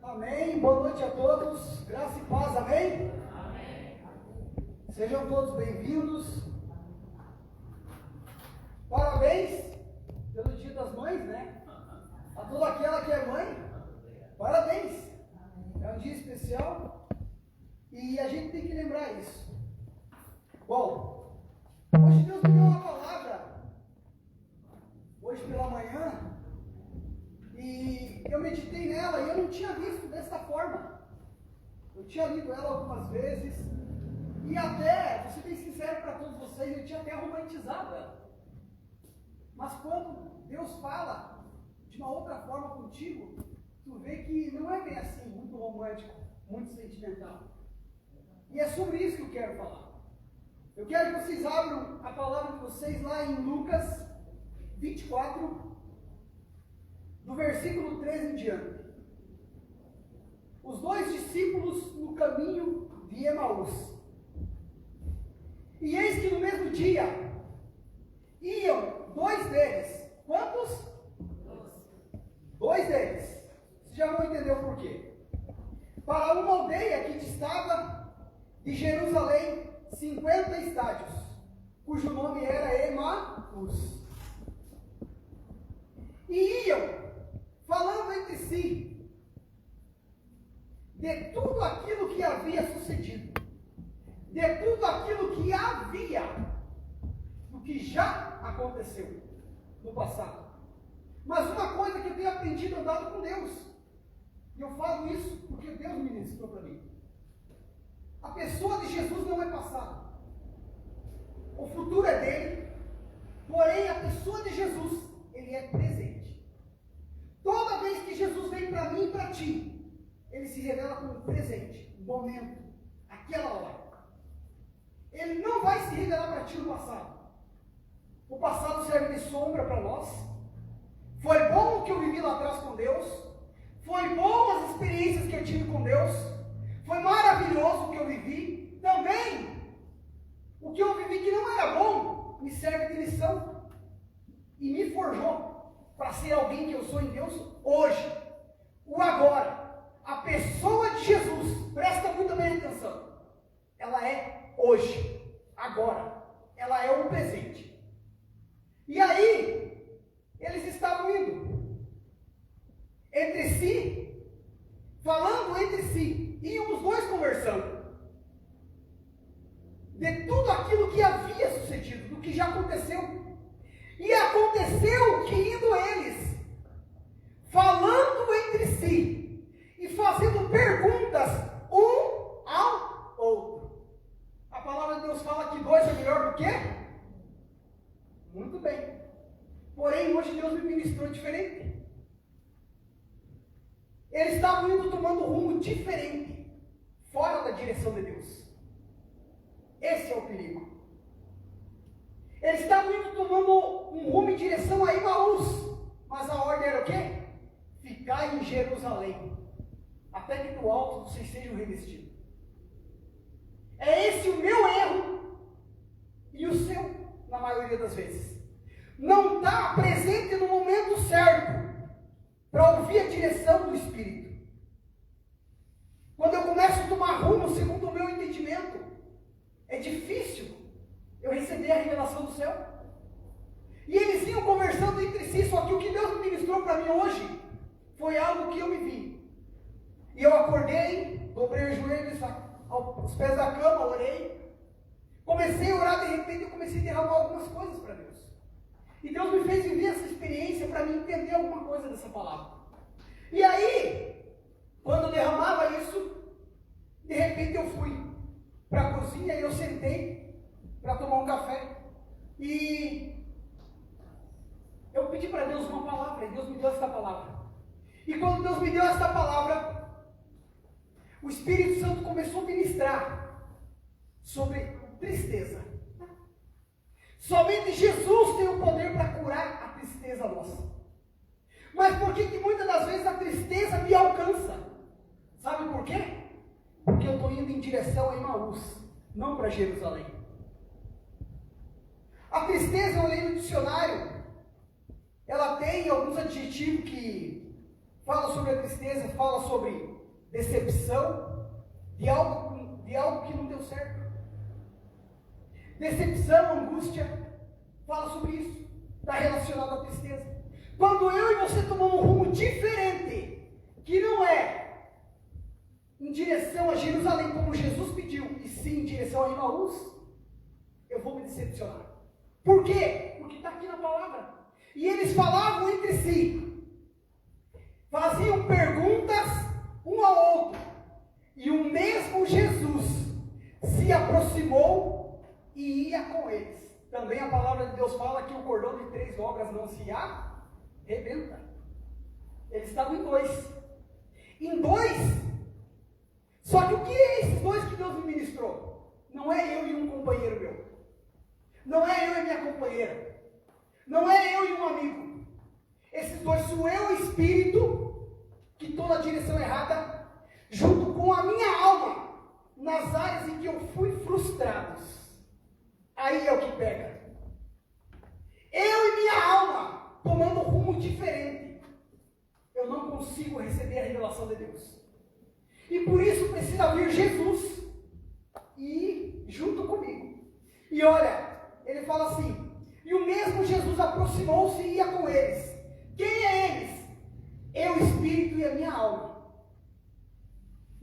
Amém. Boa noite a todos. Graça e paz. Amém? Amém. Sejam todos bem-vindos. Parabéns pelo Dia das Mães, né? A toda aquela que é mãe. Parabéns. É um dia especial e a gente tem que lembrar isso. Bom, hoje Deus me deu uma palavra, hoje pela manhã, e eu meditei nela e eu não tinha visto dessa forma. Eu tinha lido ela algumas vezes e até, vou ser bem sincero para todos vocês, eu tinha até romantizado ela. Mas quando Deus fala de uma outra forma contigo, tu vê que não é bem assim, muito romântico, muito sentimental. E é sobre isso que eu quero falar. Eu quero que vocês abram a palavra de vocês lá em Lucas 24, do versículo 13 em diante. Os dois discípulos no caminho de Emaús. E eis que no mesmo dia iam dois deles. Quantos? Dois deles. Vocês já vão entender o porquê. Para uma aldeia que distava de Jerusalém 50 estádios, cujo nome era Emaús. E iam falando entre si de tudo aquilo que havia sucedido, de tudo aquilo que havia, do que já aconteceu no passado. Mas uma coisa que eu tenho aprendido andado com Deus, e eu falo isso porque Deus me ministrou para mim: a pessoa de Jesus não é passado, o futuro é dele, porém a pessoa de Jesus, ele é presente. Toda vez que Jesus vem para mim e para ti, ele se revela como um presente, um momento, aquela hora. Ele não vai se revelar para ti no passado. O passado serve de sombra para nós. Foi bom o que eu vivi lá atrás com Deus. Foi bom as experiências que eu tive com Deus. Foi maravilhoso o que eu vivi. Também, o que eu vivi que não era bom, me serve de lição. E me forjou para ser alguém que eu sou em Deus hoje. O agora. A pessoa de Jesus, presta muito bem atenção. Ela é hoje. Agora. Ela é o presente. E aí, eles estavam indo entre si, falando entre si, iam os dois conversando de tudo aquilo que havia sucedido, do que já aconteceu. E aconteceu que indo eles, falando entre si e fazendo perguntas um ao outro. A palavra de Deus fala que dois é melhor do que? Muito bem. Porém, hoje Deus me ministrou diferente. Eles estavam indo tomando um rumo diferente, fora da direção de Deus. Esse é o perigo. Eles estavam indo tomando um rumo em direção a Emaús, mas a ordem era o quê? Ficar em Jerusalém, até que do alto vocês sejam revestidos. É esse o meu erro e o seu, na maioria das vezes. Não está presente no momento certo para ouvir a direção do Espírito. Quando eu começo a tomar rumo segundo o meu entendimento, é difícil eu receber a revelação do céu. E eles iam conversando entre si, só que o que Deus me ministrou para mim hoje foi algo que eu me vi. E eu acordei, dobrei os joelhos aos pés da cama, orei. Comecei a orar, de repente eu comecei a derramar algumas coisas para Deus. E Deus me fez viver essa experiência para mim entender alguma coisa dessa palavra. E aí, quando eu derramava isso, de repente eu fui para a cozinha e eu sentei para tomar um café. E eu pedi para Deus uma palavra, e Deus me deu essa palavra. E quando Deus me deu essa palavra, o Espírito Santo começou a ministrar sobre tristeza. Somente Jesus tem o poder para curar a tristeza nossa. Mas por que muitas das vezes a tristeza me alcança? Sabe por quê? Porque eu estou indo em direção a Emaús, não para Jerusalém. A tristeza, eu olhei no dicionário, ela tem alguns adjetivos que fala sobre a tristeza, fala sobre decepção de algo que não deu certo. Decepção, angústia, fala sobre isso, está relacionado à tristeza. Quando eu e você tomamos um rumo diferente, que não é em direção a Jerusalém, como Jesus pediu, e sim em direção a Emaús, eu vou me decepcionar. Por quê? Porque está aqui na palavra. E eles falavam entre si, faziam perguntas um ao outro, e o mesmo Jesus se aproximou e ia com eles. Também a palavra de Deus fala que o cordão de 3 dobras não se arrebenta. Eles estavam em 2. Em 2. Só que o que é esses 2 que Deus me ministrou? Não é eu e um companheiro meu. Não é eu e minha companheira. Não é eu e um amigo. Esses 2 sou eu e o Espírito, que estou na direção errada, junto com a minha alma, nas áreas em que eu fui frustrado. Aí é o que pega. Eu e minha alma tomando um rumo diferente. Eu não consigo receber a revelação de Deus. E por isso precisa vir Jesus e ir junto comigo. E olha, ele fala assim, e o mesmo Jesus aproximou-se e ia com eles. Quem é eles? Eu, Espírito e a minha alma.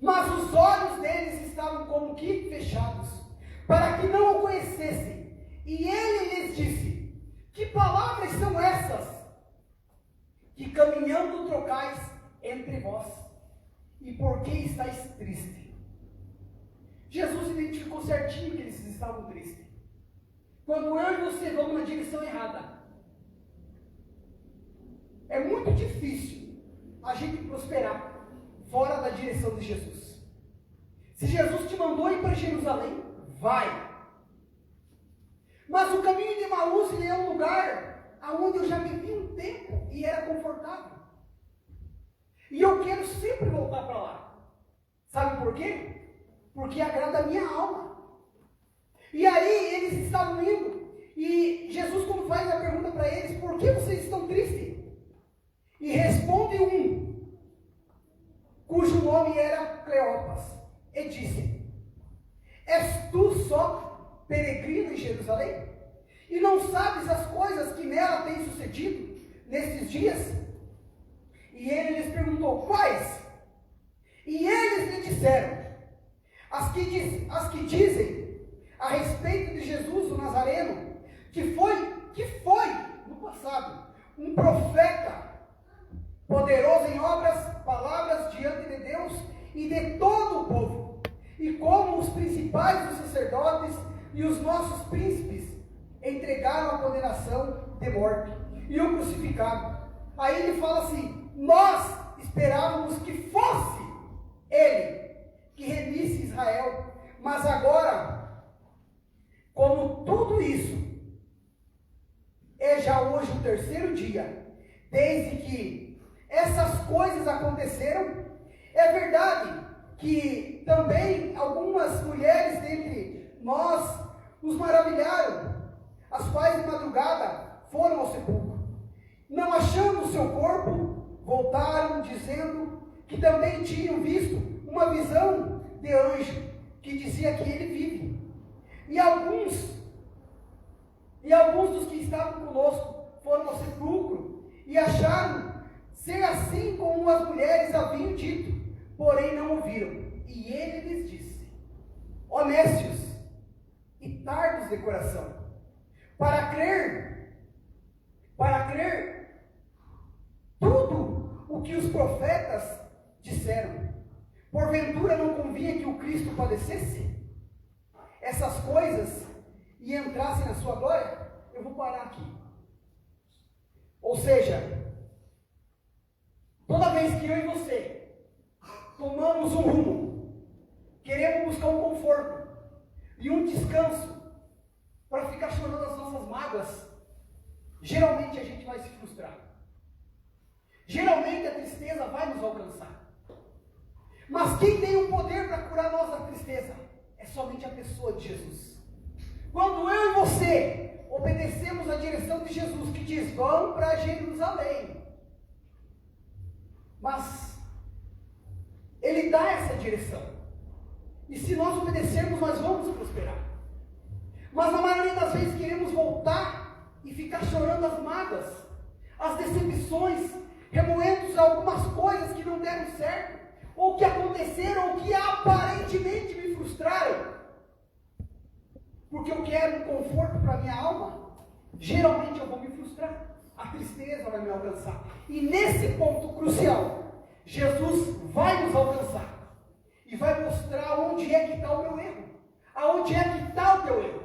Mas os olhos deles estavam como que fechados, para que não o conhecessem. E ele lhes disse, que palavras são essas? Que caminhando trocais entre vós, e por que estáis tristes? Jesus identificou certinho que eles estavam tristes. Quando eu e você vamos na direção errada, é muito difícil a gente prosperar fora da direção de Jesus. Se Jesus te mandou ir para Jerusalém, vai. Mas o caminho de Emaús é um lugar onde eu já vivi um tempo e era confortável. E eu quero sempre voltar para lá. Sabe por quê? Porque agrada a minha alma. E aí eles estavam indo. E Jesus, quando faz a pergunta para eles, por que vocês estão tristes? E responde um, cujo nome era Cleopas, e disse, és tu só peregrino em Jerusalém? E não sabes as coisas que nela têm sucedido nestes dias? E ele lhes perguntou, quais? E eles lhe disseram, as que dizem a respeito de Jesus, o Nazareno, que foi no passado um profeta, poderoso em obras, palavras diante de Deus e de todo o povo, e como os principais dos sacerdotes e os nossos príncipes entregaram a condenação de morte e o crucificaram. Aí ele fala assim, nós esperávamos que fosse ele que remisse Israel, mas agora, como tudo isso é já hoje o 3º dia desde que essas coisas aconteceram, é verdade que também algumas mulheres dentre nós nos maravilharam, as quais de madrugada foram ao sepulcro, não achando o seu corpo, voltaram dizendo que também tinham visto uma visão de anjo que dizia que ele vive. E alguns dos que estavam conosco foram ao sepulcro e acharam ser assim como as mulheres haviam dito, porém não ouviram. E ele lhes disse, honestos e tardos de coração, para crer tudo o que os profetas disseram. Porventura não convinha que o Cristo padecesse essas coisas e entrasse na sua glória? Eu vou parar aqui. Ou seja, toda vez que eu e você tomamos um rumo, queremos buscar um conforto e um descanso para ficar chorando as nossas mágoas, geralmente a gente vai se frustrar. Geralmente a tristeza vai nos alcançar. Mas quem tem o poder para curar nossa tristeza é somente a pessoa de Jesus. Quando eu e você obedecemos a direção de Jesus, que diz, vão para Jerusalém, Mas Ele dá essa direção. E se nós obedecermos, nós vamos prosperar. Mas na maioria das vezes queremos voltar e ficar chorando as mágoas, as decepções, remoendo algumas coisas que não deram certo, ou que aconteceram, ou que aparentemente me frustraram. Porque eu quero um conforto para a minha alma, geralmente eu vou me frustrar. A tristeza vai me alcançar. E nesse ponto crucial, Jesus vai nos alcançar. E vai mostrar onde é que está o meu erro. Aonde é que está o teu erro.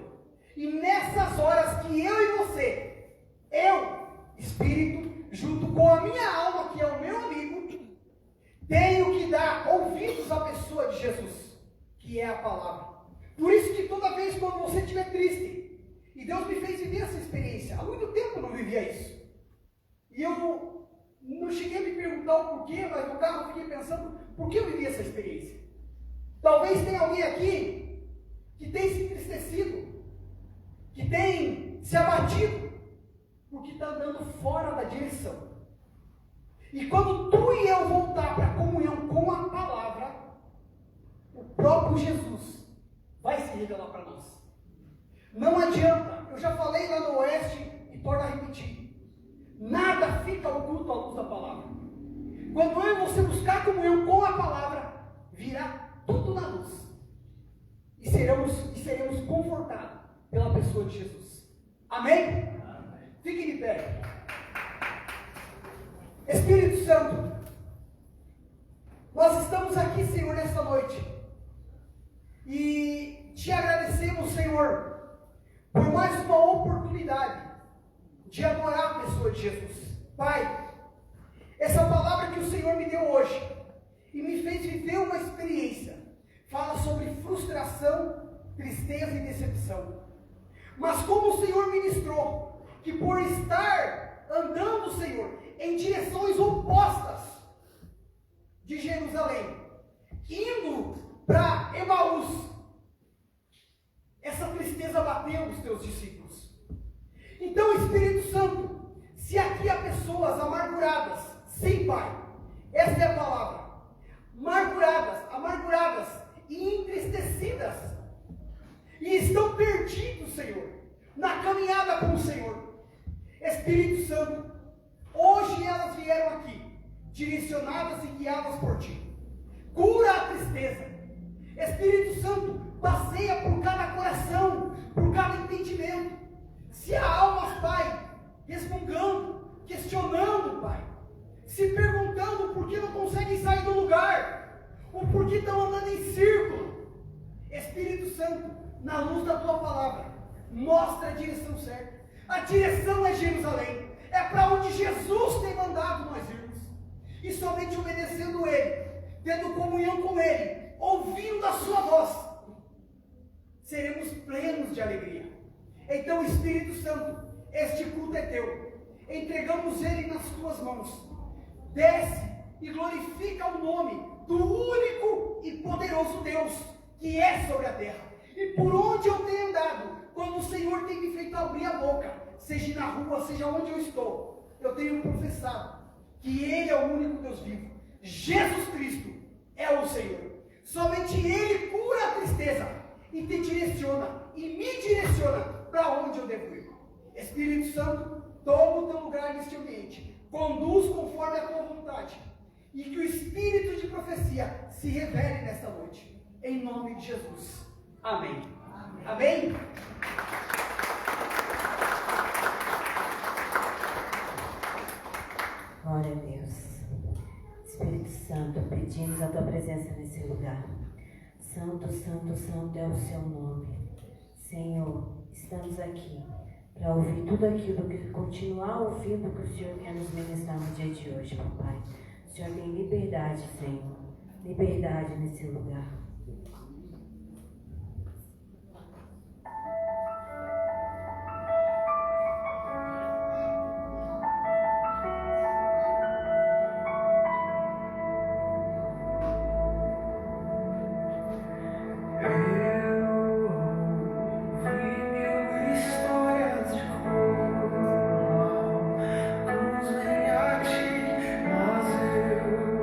E nessas horas que eu e você, eu, Espírito, junto com a minha alma, que é o meu amigo, tenho que dar ouvidos à pessoa de Jesus, que é a palavra. Por isso que toda vez quando você estiver triste, e Deus me fez viver essa experiência, há muito tempo eu não vivia isso. E eu não cheguei a me perguntar o porquê, mas no carro eu fiquei pensando, por que eu vivi essa experiência? Talvez tenha alguém aqui que tem se entristecido, que tem se abatido, porque está andando fora da direção. E quando tu e eu voltar para a comunhão com a palavra, o próprio Jesus vai se revelar para nós. Não adianta, eu já falei lá no Oeste e torno a repetir. Nada fica oculto à luz da palavra. Quando eu e você buscar comunhão com a palavra, virá tudo na luz. E seremos confortados pela pessoa de Jesus. Amém? Amém. Fiquem de pé. Espírito Santo, nós estamos aqui, Senhor, nesta noite. E te agradecemos, Senhor, por mais uma oportunidade de adorar a pessoa de Jesus. Pai, essa palavra que o Senhor me deu hoje e me fez viver uma experiência, fala sobre frustração, tristeza e decepção. Mas como o Senhor ministrou, que por estar andando, Senhor, em direções opostas de Jerusalém, indo para Emaús, essa tristeza bateu nos teus discípulos. Então, Espírito Santo, se aqui há pessoas amarguradas, sim, Pai, essa é a palavra, amarguradas e entristecidas, e estão perdidos, Senhor, na caminhada com o Senhor. Espírito Santo, hoje elas vieram aqui, direcionadas e guiadas por Ti. Cura a tristeza. Espírito Santo, passeia por cada coração, por cada entendimento. Se há almas, Pai, resmungando, questionando, Pai, se perguntando por que não conseguem sair do lugar, ou por que estão andando em círculo, Espírito Santo, na luz da Tua palavra, mostra a direção certa. A direção é Jerusalém, é para onde Jesus tem mandado nós irmos. E somente obedecendo Ele, tendo comunhão com Ele, ouvindo a sua voz, seremos plenos de alegria. Então, Espírito Santo, este culto é teu, entregamos ele nas tuas mãos. Desce e glorifica o nome do único e poderoso Deus que é sobre a terra. E por onde eu tenho andado, quando o Senhor tem me feito abrir a boca, seja na rua, seja onde eu estou, eu tenho professado que Ele é o único Deus vivo. Jesus Cristo é o Senhor. Somente Ele cura a tristeza e te direciona e me direciona para onde eu devo ir. Espírito Santo, toma o teu lugar neste ambiente, conduz conforme a tua vontade, e que o espírito de profecia se revele nesta noite, em nome de Jesus. Amém. Amém. Amém? Glória a Deus. Espírito Santo, pedimos a tua presença nesse lugar. Santo, santo, santo é o seu nome. Senhor, estamos aqui para ouvir tudo aquilo, que continuar ouvindo o que o Senhor quer nos ministrar no dia de hoje, papai. O Senhor tem liberdade, Senhor. Liberdade nesse lugar. Mas eu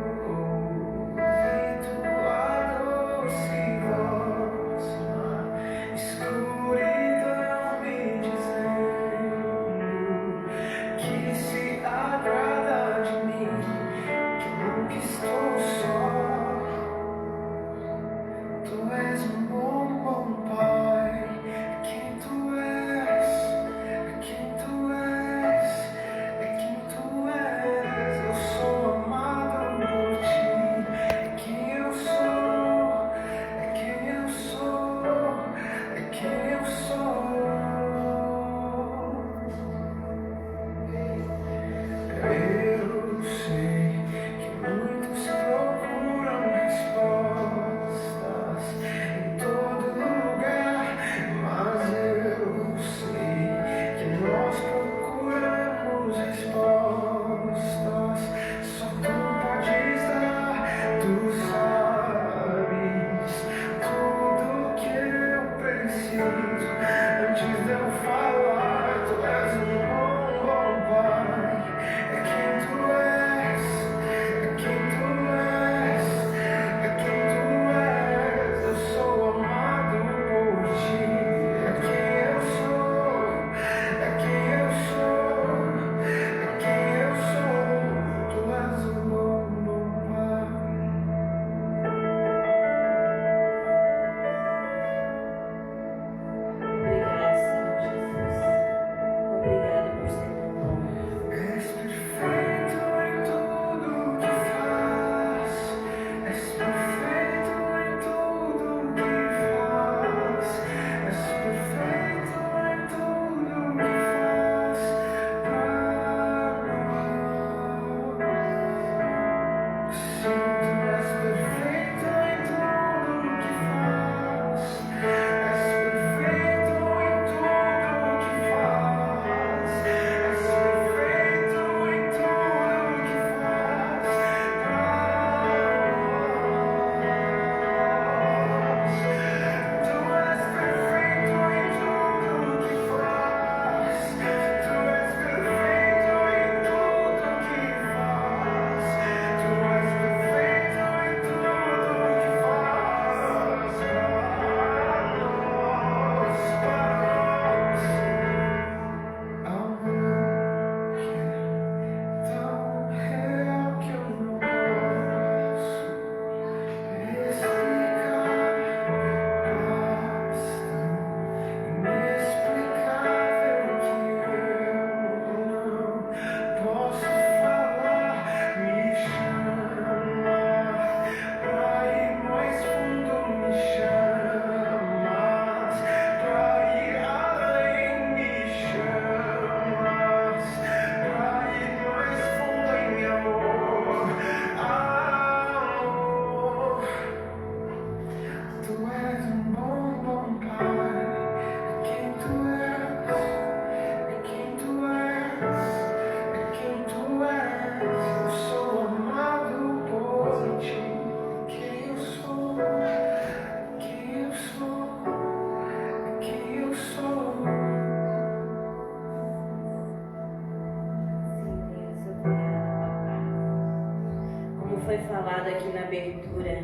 abertura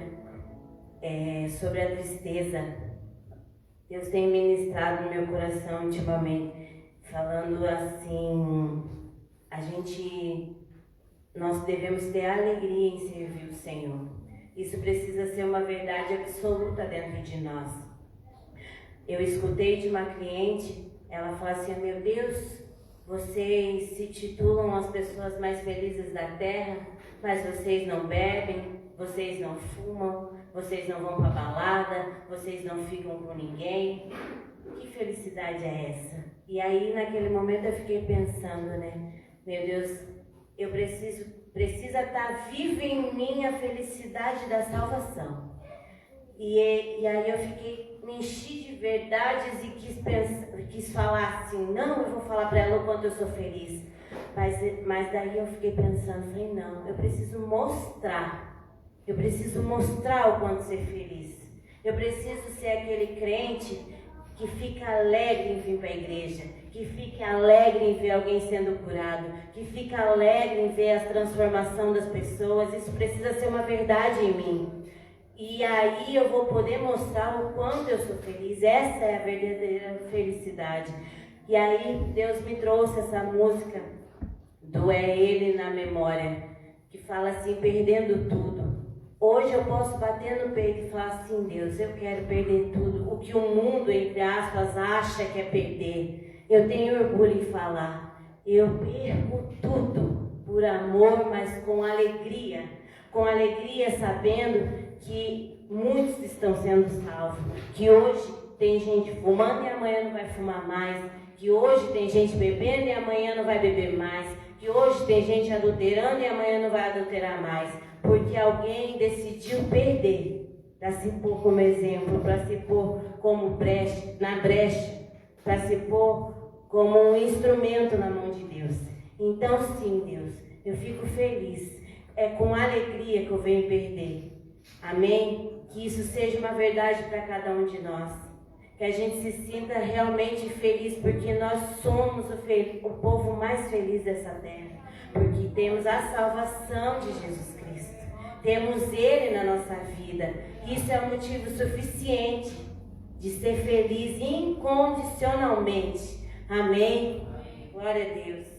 sobre a tristeza. Deus tem ministrado no meu coração ultimamente, falando assim, nós devemos ter alegria em servir o Senhor. Isso precisa ser uma verdade absoluta dentro de nós. Eu escutei de uma cliente, ela falou assim: meu Deus, vocês se titulam as pessoas mais felizes da terra, mas vocês não bebem, vocês não fumam, vocês não vão para balada, vocês não ficam com ninguém. Que felicidade é essa? E aí naquele momento eu fiquei pensando, né? Meu Deus, eu precisa estar viva em mim a felicidade da salvação. E aí eu me enchi de verdades e quis falar assim: não, eu vou falar para ela o quanto eu sou feliz. Mas daí eu fiquei pensando, falei, não, eu preciso mostrar o quanto ser feliz. Eu preciso ser aquele crente que fica alegre em vir para a igreja, que fica alegre em ver alguém sendo curado, que fica alegre em ver a transformação das pessoas. Isso precisa ser uma verdade em mim. E aí eu vou poder mostrar o quanto eu sou feliz. Essa é a verdadeira felicidade. E aí Deus me trouxe essa música do É Ele na memória, que fala assim: perdendo tudo. Hoje eu posso bater no peito e falar assim: Deus, eu quero perder tudo. O que o mundo, entre aspas, acha que é perder. Eu tenho orgulho em falar: eu perco tudo por amor, mas com alegria. Com alegria, sabendo que muitos estão sendo salvos. Que hoje tem gente fumando e amanhã não vai fumar mais. Que hoje tem gente bebendo e amanhã não vai beber mais. Que hoje tem gente adulterando e amanhã não vai adulterar mais. Porque alguém decidiu perder, para se pôr como exemplo, para se pôr como na brecha, para se pôr como um instrumento na mão de Deus. Então sim, Deus, eu fico feliz. É com alegria que eu venho perder. Amém? Que isso seja uma verdade para cada um de nós. Que a gente se sinta realmente feliz, porque nós somos o povo mais feliz dessa terra. Porque temos a salvação de Jesus Cristo. Temos Ele na nossa vida. Isso é um motivo suficiente de ser feliz incondicionalmente. Amém? Glória a Deus.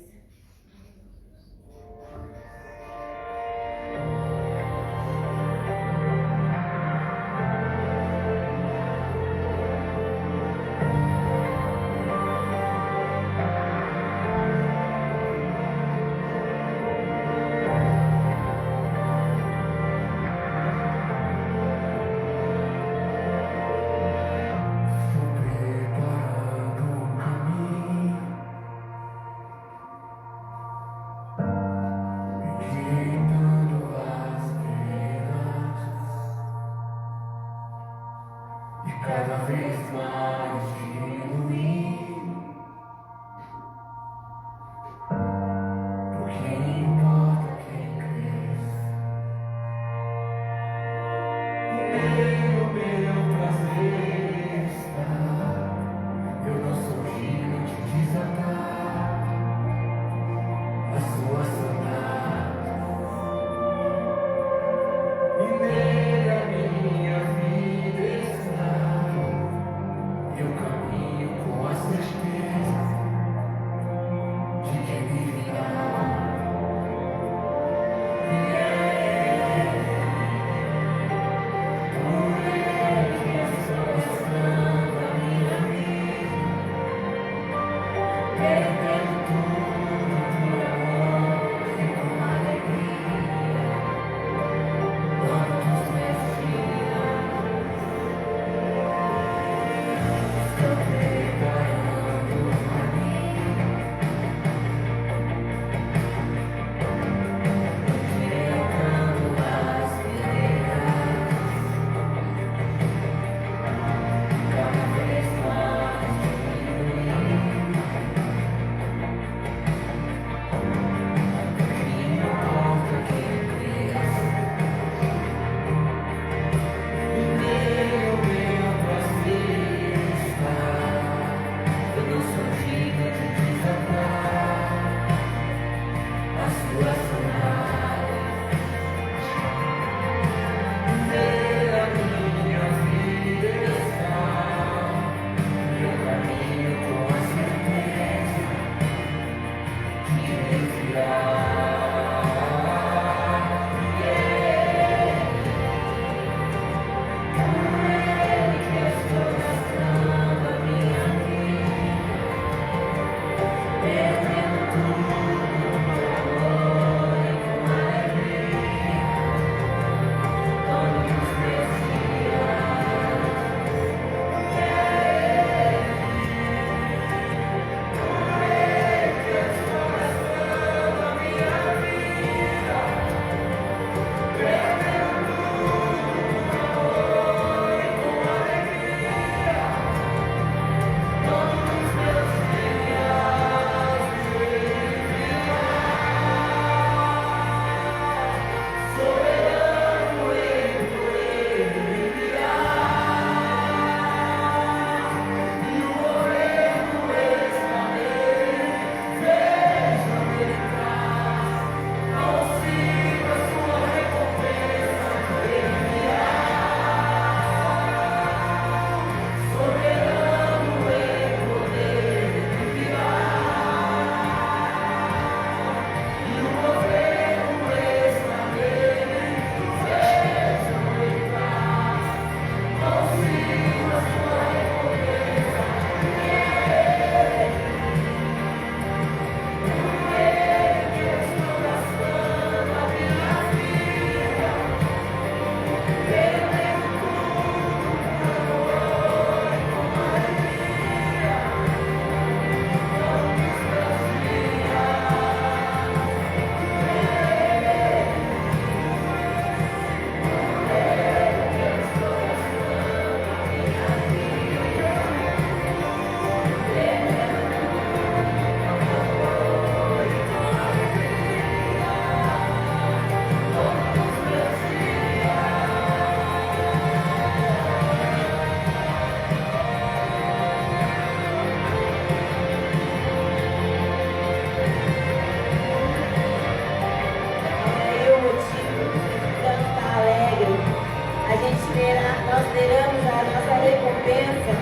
teremos a nossa recompensa.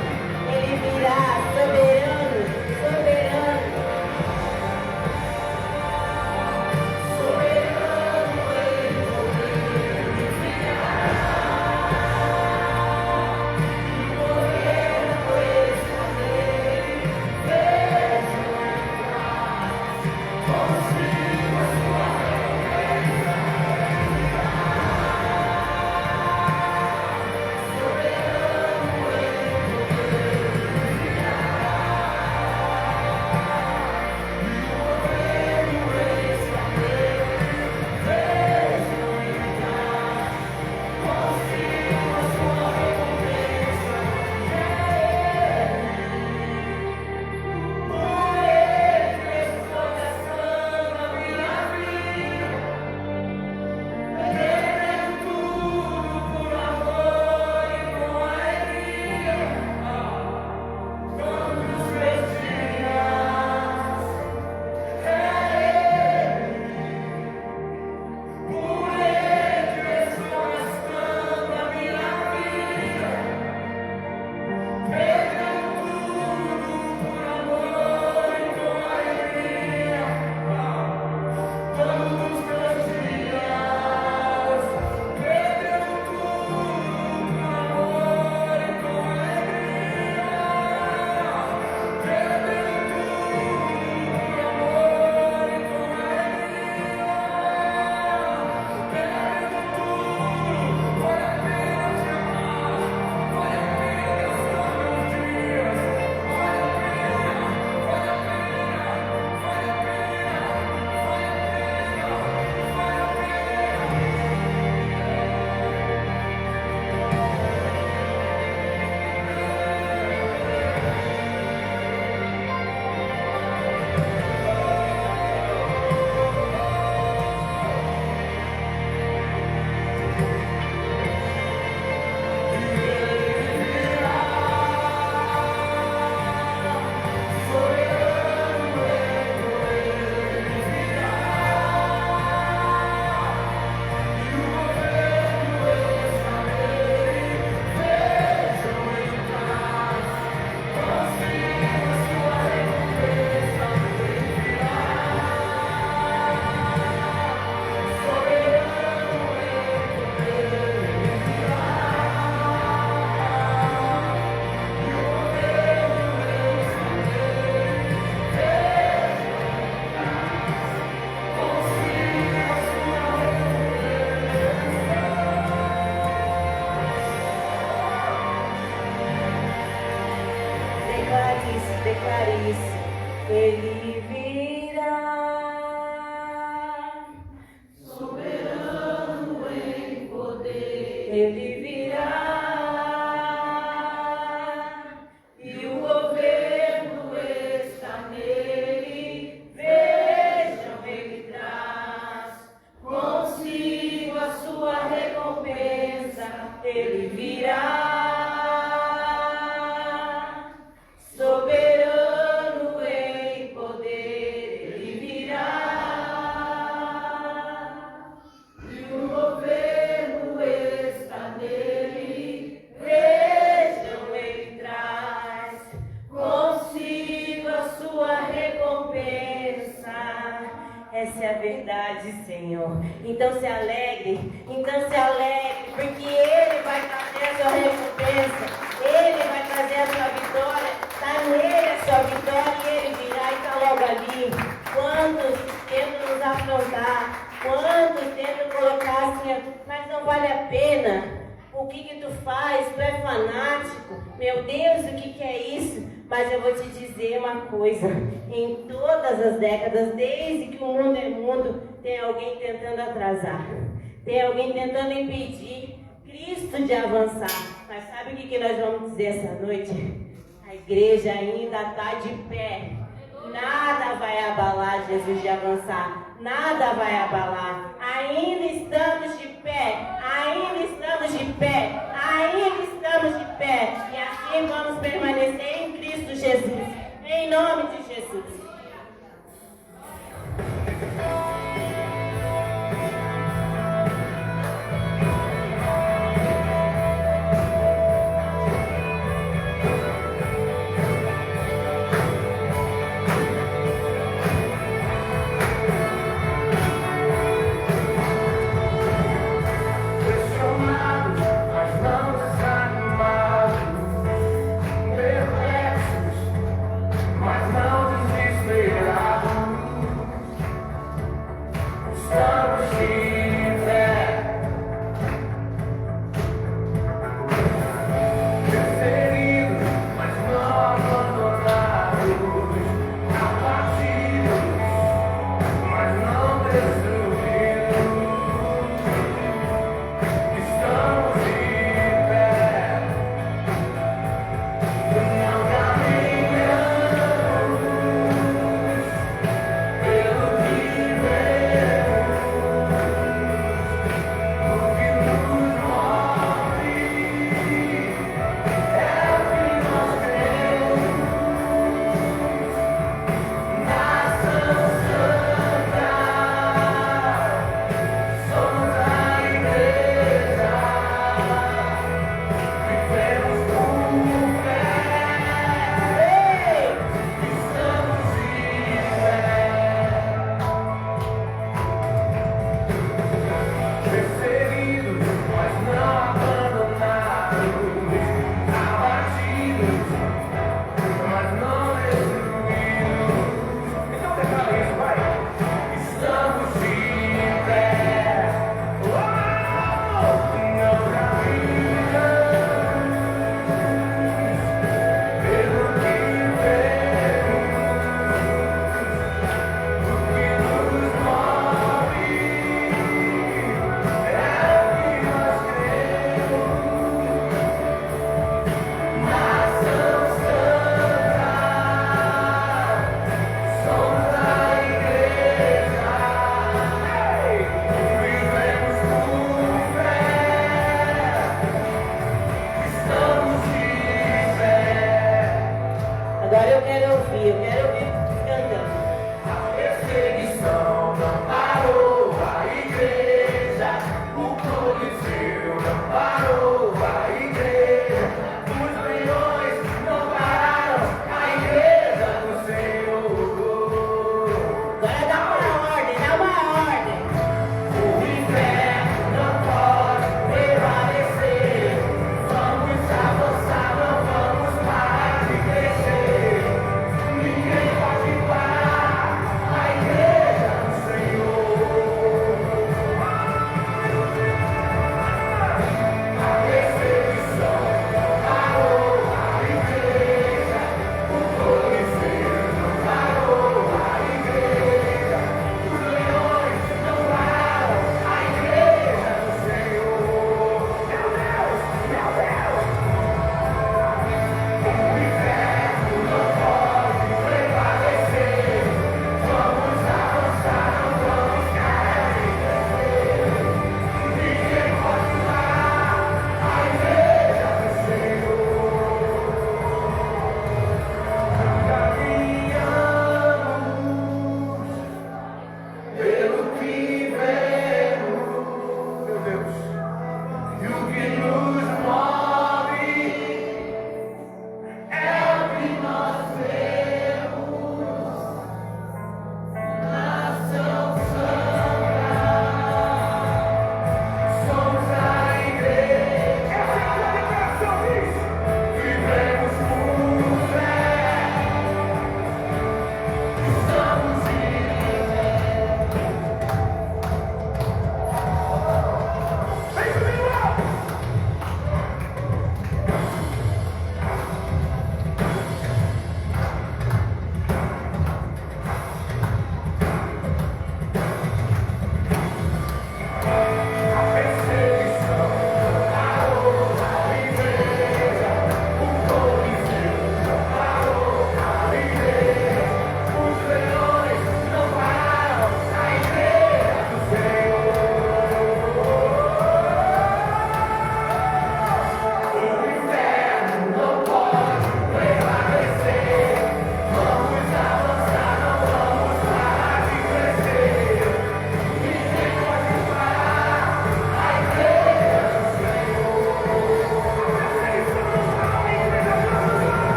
Ele virá soberano, soberano. Declare isso. Ele virá, soberano em poder. Ele virá, e o governo está nele. Vejam, ele traz consigo a sua recompensa. Ele virá. Essa é a verdade, Senhor. Então se alegre, porque Ele vai trazer a sua recompensa, Ele vai trazer a sua vitória, está nele a sua vitória e Ele virá e está logo ali. Quantos tentam nos afrontar, quantos tentam colocar assim, mas não vale a pena. O que tu faz? Tu é fanático? Meu Deus, o que é isso? Mas eu vou te dizer uma coisa, em todas as décadas, desde que o mundo é mundo, tem alguém tentando atrasar, tem alguém tentando impedir Cristo de avançar. Mas sabe o que nós vamos dizer essa noite? A igreja ainda está de pé, nada vai abalar Jesus de avançar, nada vai abalar, ainda estamos de pé, ainda estamos de pé, ainda estamos de pé, e assim vamos permanecer em Cristo Jesus, em nome de Jesus.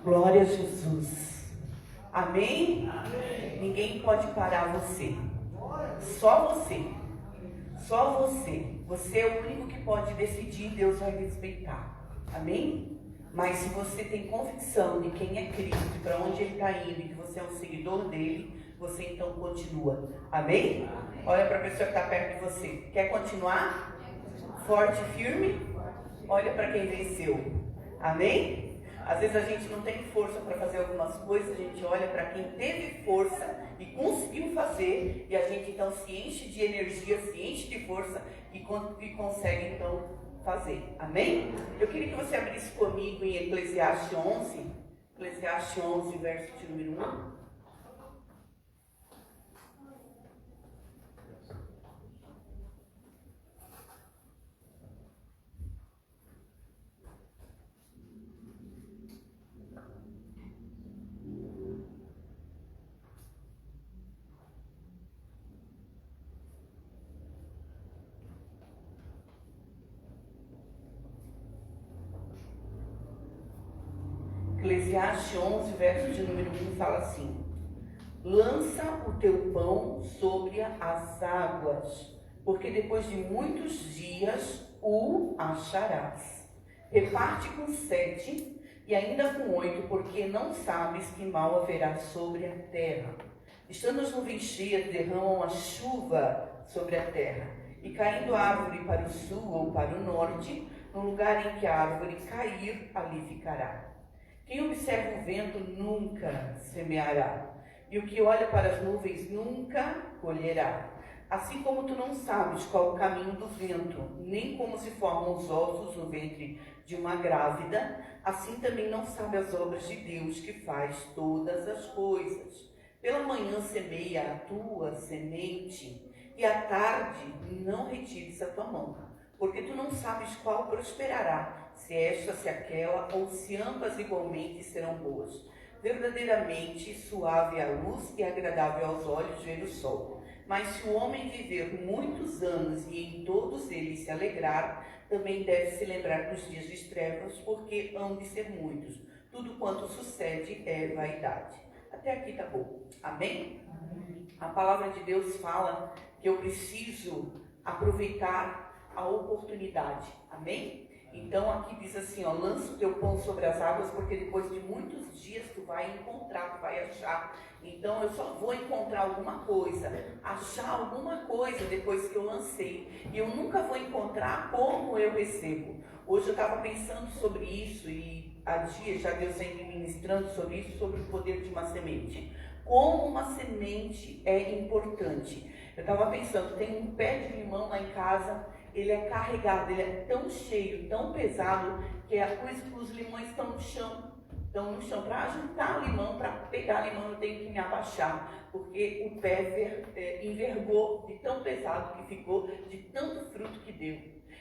Glória a Jesus. Amém? Ninguém pode parar você. Só você. Só você. Você é o único que pode decidir e Deus vai respeitar. Amém? Mas se você tem convicção de quem é Cristo, para onde Ele está indo e que você é um seguidor dele, você então continua. Amém? Olha para a pessoa que está perto de você. Quer continuar? Forte e firme? Olha para quem venceu. Amém? Às vezes a gente não tem força para fazer algumas coisas, a gente olha para quem teve força e conseguiu fazer, e a gente então se enche de energia, se enche de força e consegue então fazer. Amém? Eu queria que você abrisse comigo em Eclesiastes 11, verso de número 1. Eclesiastes 11, verso de número 1 fala assim: lança o teu pão sobre as águas, porque depois de muitos dias o acharás. Reparte com 7 e ainda com 8, porque não sabes que mal haverá sobre a terra. Estando as nuvens cheias, derramam a chuva sobre a terra, e caindo a árvore para o sul ou para o norte, no lugar em que a árvore cair, ali ficará. Quem observa o vento nunca semeará, e o que olha para as nuvens nunca colherá. Assim como tu não sabes qual o caminho do vento, nem como se formam os ossos no ventre de uma grávida, assim também não sabe as obras de Deus, que faz todas as coisas. Pela manhã semeia a tua semente, e à tarde não retires a tua mão, porque tu não sabes qual prosperará, se esta, se aquela, ou se ambas igualmente serão boas. Verdadeiramente suave é a luz e agradável aos olhos ver o sol. Mas se o homem viver muitos anos e em todos eles se alegrar, também deve se lembrar dos dias de trevas, porque hão de ser muitos. Tudo quanto sucede é vaidade. Até aqui tá bom. Amém? A palavra de Deus fala que eu preciso aproveitar a oportunidade. Amém? Então aqui diz assim, ó, lança o teu pão sobre as águas, porque depois de muitos dias tu vai encontrar, tu vai achar. Então eu só vou encontrar alguma coisa, achar alguma coisa depois que eu lancei. E eu nunca vou encontrar como eu recebo. Hoje eu estava pensando sobre isso e há dias já Deus vem me ministrando sobre isso, sobre o poder de uma semente. Como uma semente é importante. Eu estava pensando, tem um pé de limão lá em casa. Ele é carregado, ele é tão cheio, tão pesado, que é por isso que os limões estão no chão. Para juntar limão, para pegar limão, eu tenho que me abaixar, porque o pé envergou de tão pesado que ficou, de tanto fruto que deu.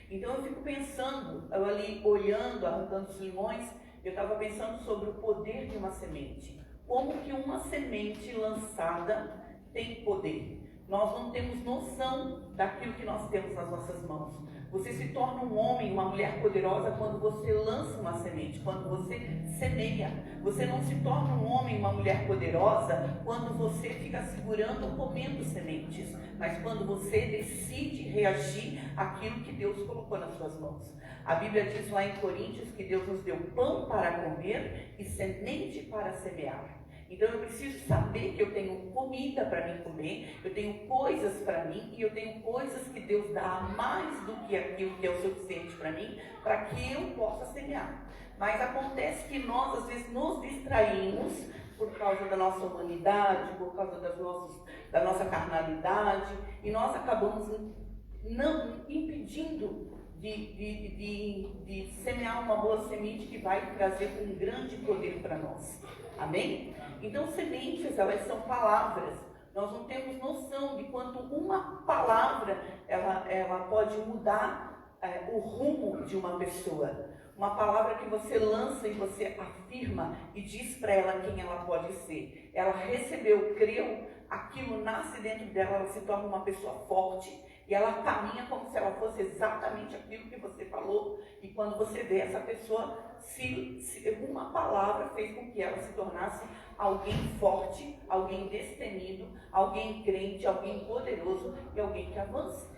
Então eu fico pensando, eu ali olhando, arrancando os limões, eu estava pensando sobre o poder de uma semente. Como que uma semente lançada tem poder. Nós não temos noção daquilo que nós temos nas nossas mãos. Você se torna um homem, uma mulher poderosa quando você lança uma semente, quando você semeia. Você não se torna um homem, uma mulher poderosa quando você fica segurando ou comendo sementes, mas quando você decide reagir àquilo que Deus colocou nas suas mãos. A Bíblia diz lá em Coríntios que Deus nos deu pão para comer e semente para semear. Então eu preciso saber que eu tenho comida para mim comer, eu tenho coisas para mim e eu tenho coisas que Deus dá a mais do que aquilo que é o suficiente para mim, para que eu possa semear. Mas acontece que nós às vezes nos distraímos por causa da nossa humanidade, por causa da nossa carnalidade, e nós acabamos não impedindo de semear uma boa semente que vai trazer um grande poder para nós. Amém? Então, sementes, elas são palavras. Nós não temos noção de quanto uma palavra ela pode mudar o rumo de uma pessoa. Uma palavra que você lança e você afirma e diz para ela quem ela pode ser. Ela recebeu, creu, aquilo nasce dentro dela, ela se torna uma pessoa forte. E ela caminha como se ela fosse exatamente aquilo que você falou. E quando você vê essa pessoa, uma palavra fez com que ela se tornasse alguém forte, alguém destemido, alguém crente, alguém poderoso e alguém que avança.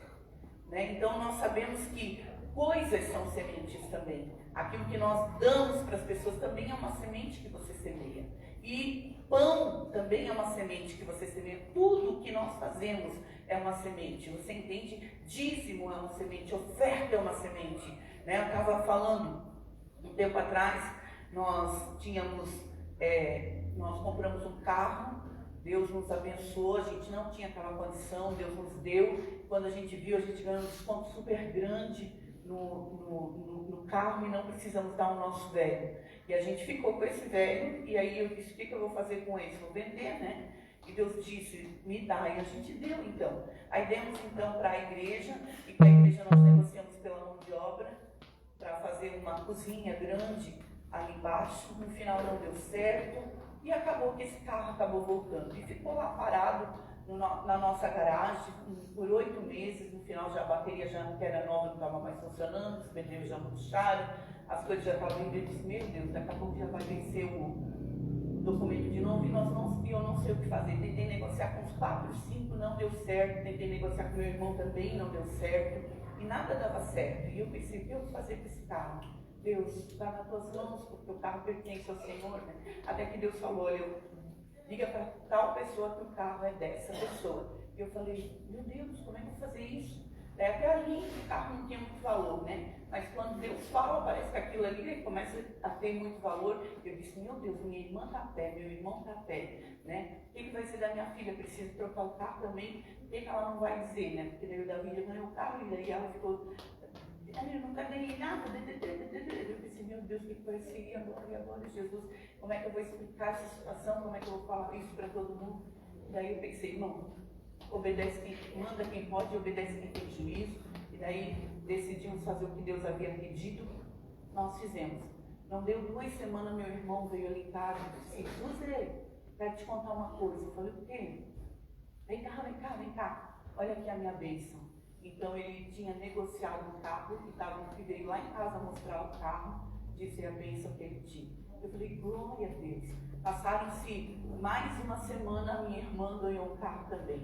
Né? Então nós sabemos que coisas são sementes também. Aquilo que nós damos para as pessoas também é uma semente que você semeia. E pão também é uma semente que você semeia. Tudo que nós fazemos é uma semente. Você entende? Dízimo é uma semente, oferta é uma semente. Né? Eu estava falando um tempo atrás, nós compramos um carro, Deus nos abençoou, a gente não tinha aquela condição, Deus nos deu. Quando a gente viu, a gente ganhou um desconto super grande no carro e não precisamos dar o nosso velho. E a gente ficou com esse velho, e aí eu disse, o que eu vou fazer com esse? Vou vender, né? E Deus disse, me dá, e a gente deu então. Aí demos então para a igreja, e com a igreja nós negociamos pela mão de obra, para fazer uma cozinha grande ali embaixo. No final não deu certo, e acabou que esse carro acabou voltando. E ficou lá parado na nossa garagem por 8 meses. No final já a bateria que era nova não estava mais funcionando, os pneus já murcharam, as coisas já estavam indo. Eu disse, meu Deus, daqui a pouco já vai vencer o documento de novo e eu não sei o que fazer. Tentei negociar com os 4, 5, não deu certo. Tentei negociar com meu irmão também, não deu certo. E nada dava certo. E eu pensei, o que eu vou fazer com esse carro? Deus, está nas tuas mãos, porque o carro pertence ao Senhor, né? Até que Deus falou, olha, diga para tal pessoa que o carro é dessa pessoa. E eu falei, meu Deus, como é que eu vou fazer isso? Até ali o carro não tinha muito valor, né? Mas quando Deus fala, parece que aquilo ali começa a ter muito valor. Eu disse, meu Deus, minha irmã está a pé, meu irmão está a pé, né? O que vai ser da minha filha? Preciso trocar o carro também. O que ela não vai dizer, né? Porque daí o Davi já ganhou o carro e daí ela ficou, eu nunca ganhei nada. Eu pensei, meu Deus, o que vai ser? E agora, Jesus, como é que eu vou explicar essa situação? Como é que eu vou falar isso para todo mundo? Daí eu pensei, não, obedece quem manda, quem pode, obedece quem tem juízo. E daí decidimos fazer o que Deus havia pedido. Nós fizemos. Não deu 2 semanas, meu irmão veio ali em casa e disse, José, quero te contar uma coisa. Eu falei, o quê? Vem cá. Olha aqui a minha bênção. Então ele tinha negociado o carro e veio lá em casa mostrar o carro, disse a bênção que ele tinha. Eu falei, glória a Deus. Passaram-se mais uma semana, a minha irmã ganhou um carro também.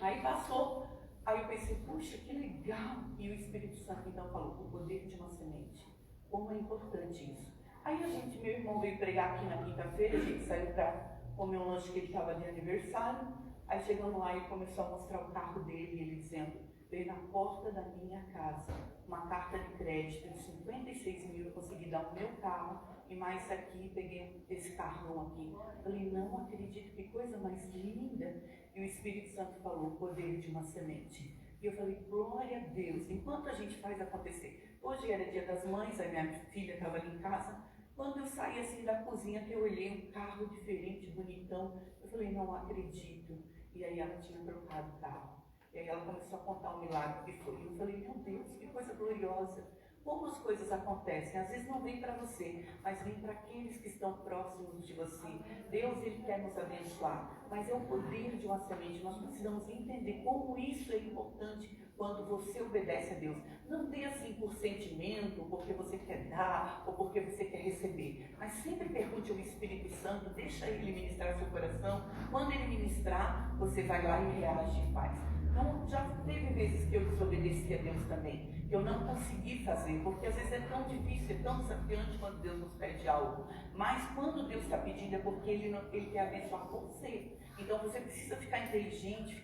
Aí passou, aí eu pensei, puxa, que legal. E o Espírito Santo então falou, o poder de uma semente. Como é importante isso. Aí meu irmão veio pregar aqui na quinta-feira, a gente saiu para comer um lanche que ele estava de aniversário. Aí chegando lá e começou a mostrar o carro dele, ele dizendo, veio na porta da minha casa, uma carta de crédito de 56 mil, eu consegui dar o meu carro, e mais aqui, peguei esse carrão aqui. Falei, não acredito, que coisa mais linda. E o Espírito Santo falou, o poder de uma semente. E eu falei, glória a Deus, enquanto a gente faz acontecer. Hoje era dia das mães, a minha filha estava ali em casa. Quando eu saí assim da cozinha, que eu olhei um carro diferente, bonitão, eu falei, não acredito. E aí ela tinha trocado o carro. E aí ela começou a contar o milagre que foi. Eu falei, meu Deus, que coisa gloriosa. Como as coisas acontecem, às vezes não vem para você, mas vem para aqueles que estão próximos de você. Deus, Ele quer nos abençoar, mas é o poder de uma semente. Nós precisamos entender como isso é importante quando você obedece a Deus. Não dê assim por sentimento, porque você quer dar, ou porque você quer receber. Mas sempre pergunte ao Espírito Santo, deixa Ele ministrar seu coração. Quando Ele ministrar, você vai lá e reage e faz. Então, já teve vezes que eu desobedeci a Deus também, que eu não consegui fazer, porque às vezes é tão difícil, é tão desafiante quando Deus nos pede algo. Mas quando Deus está pedindo é porque Ele quer abençoar você. Então você precisa ficar inteligente,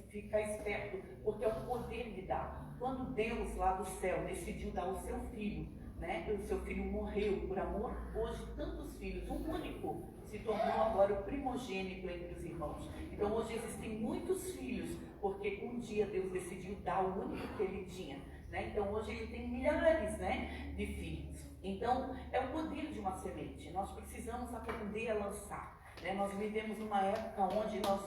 ficar esperto, porque é o poder de dar. Quando Deus lá do céu decidiu dar o seu filho, né? O seu filho morreu por amor, hoje tantos filhos, um único, se tornou agora o primogênito entre os irmãos. Então hoje existem muitos filhos, porque um dia Deus decidiu dar o único que Ele tinha. Né? Então hoje Ele tem milhares, né, de filhos. Então é o poder de uma semente. Nós precisamos aprender a lançar. Né? Nós vivemos numa época onde nós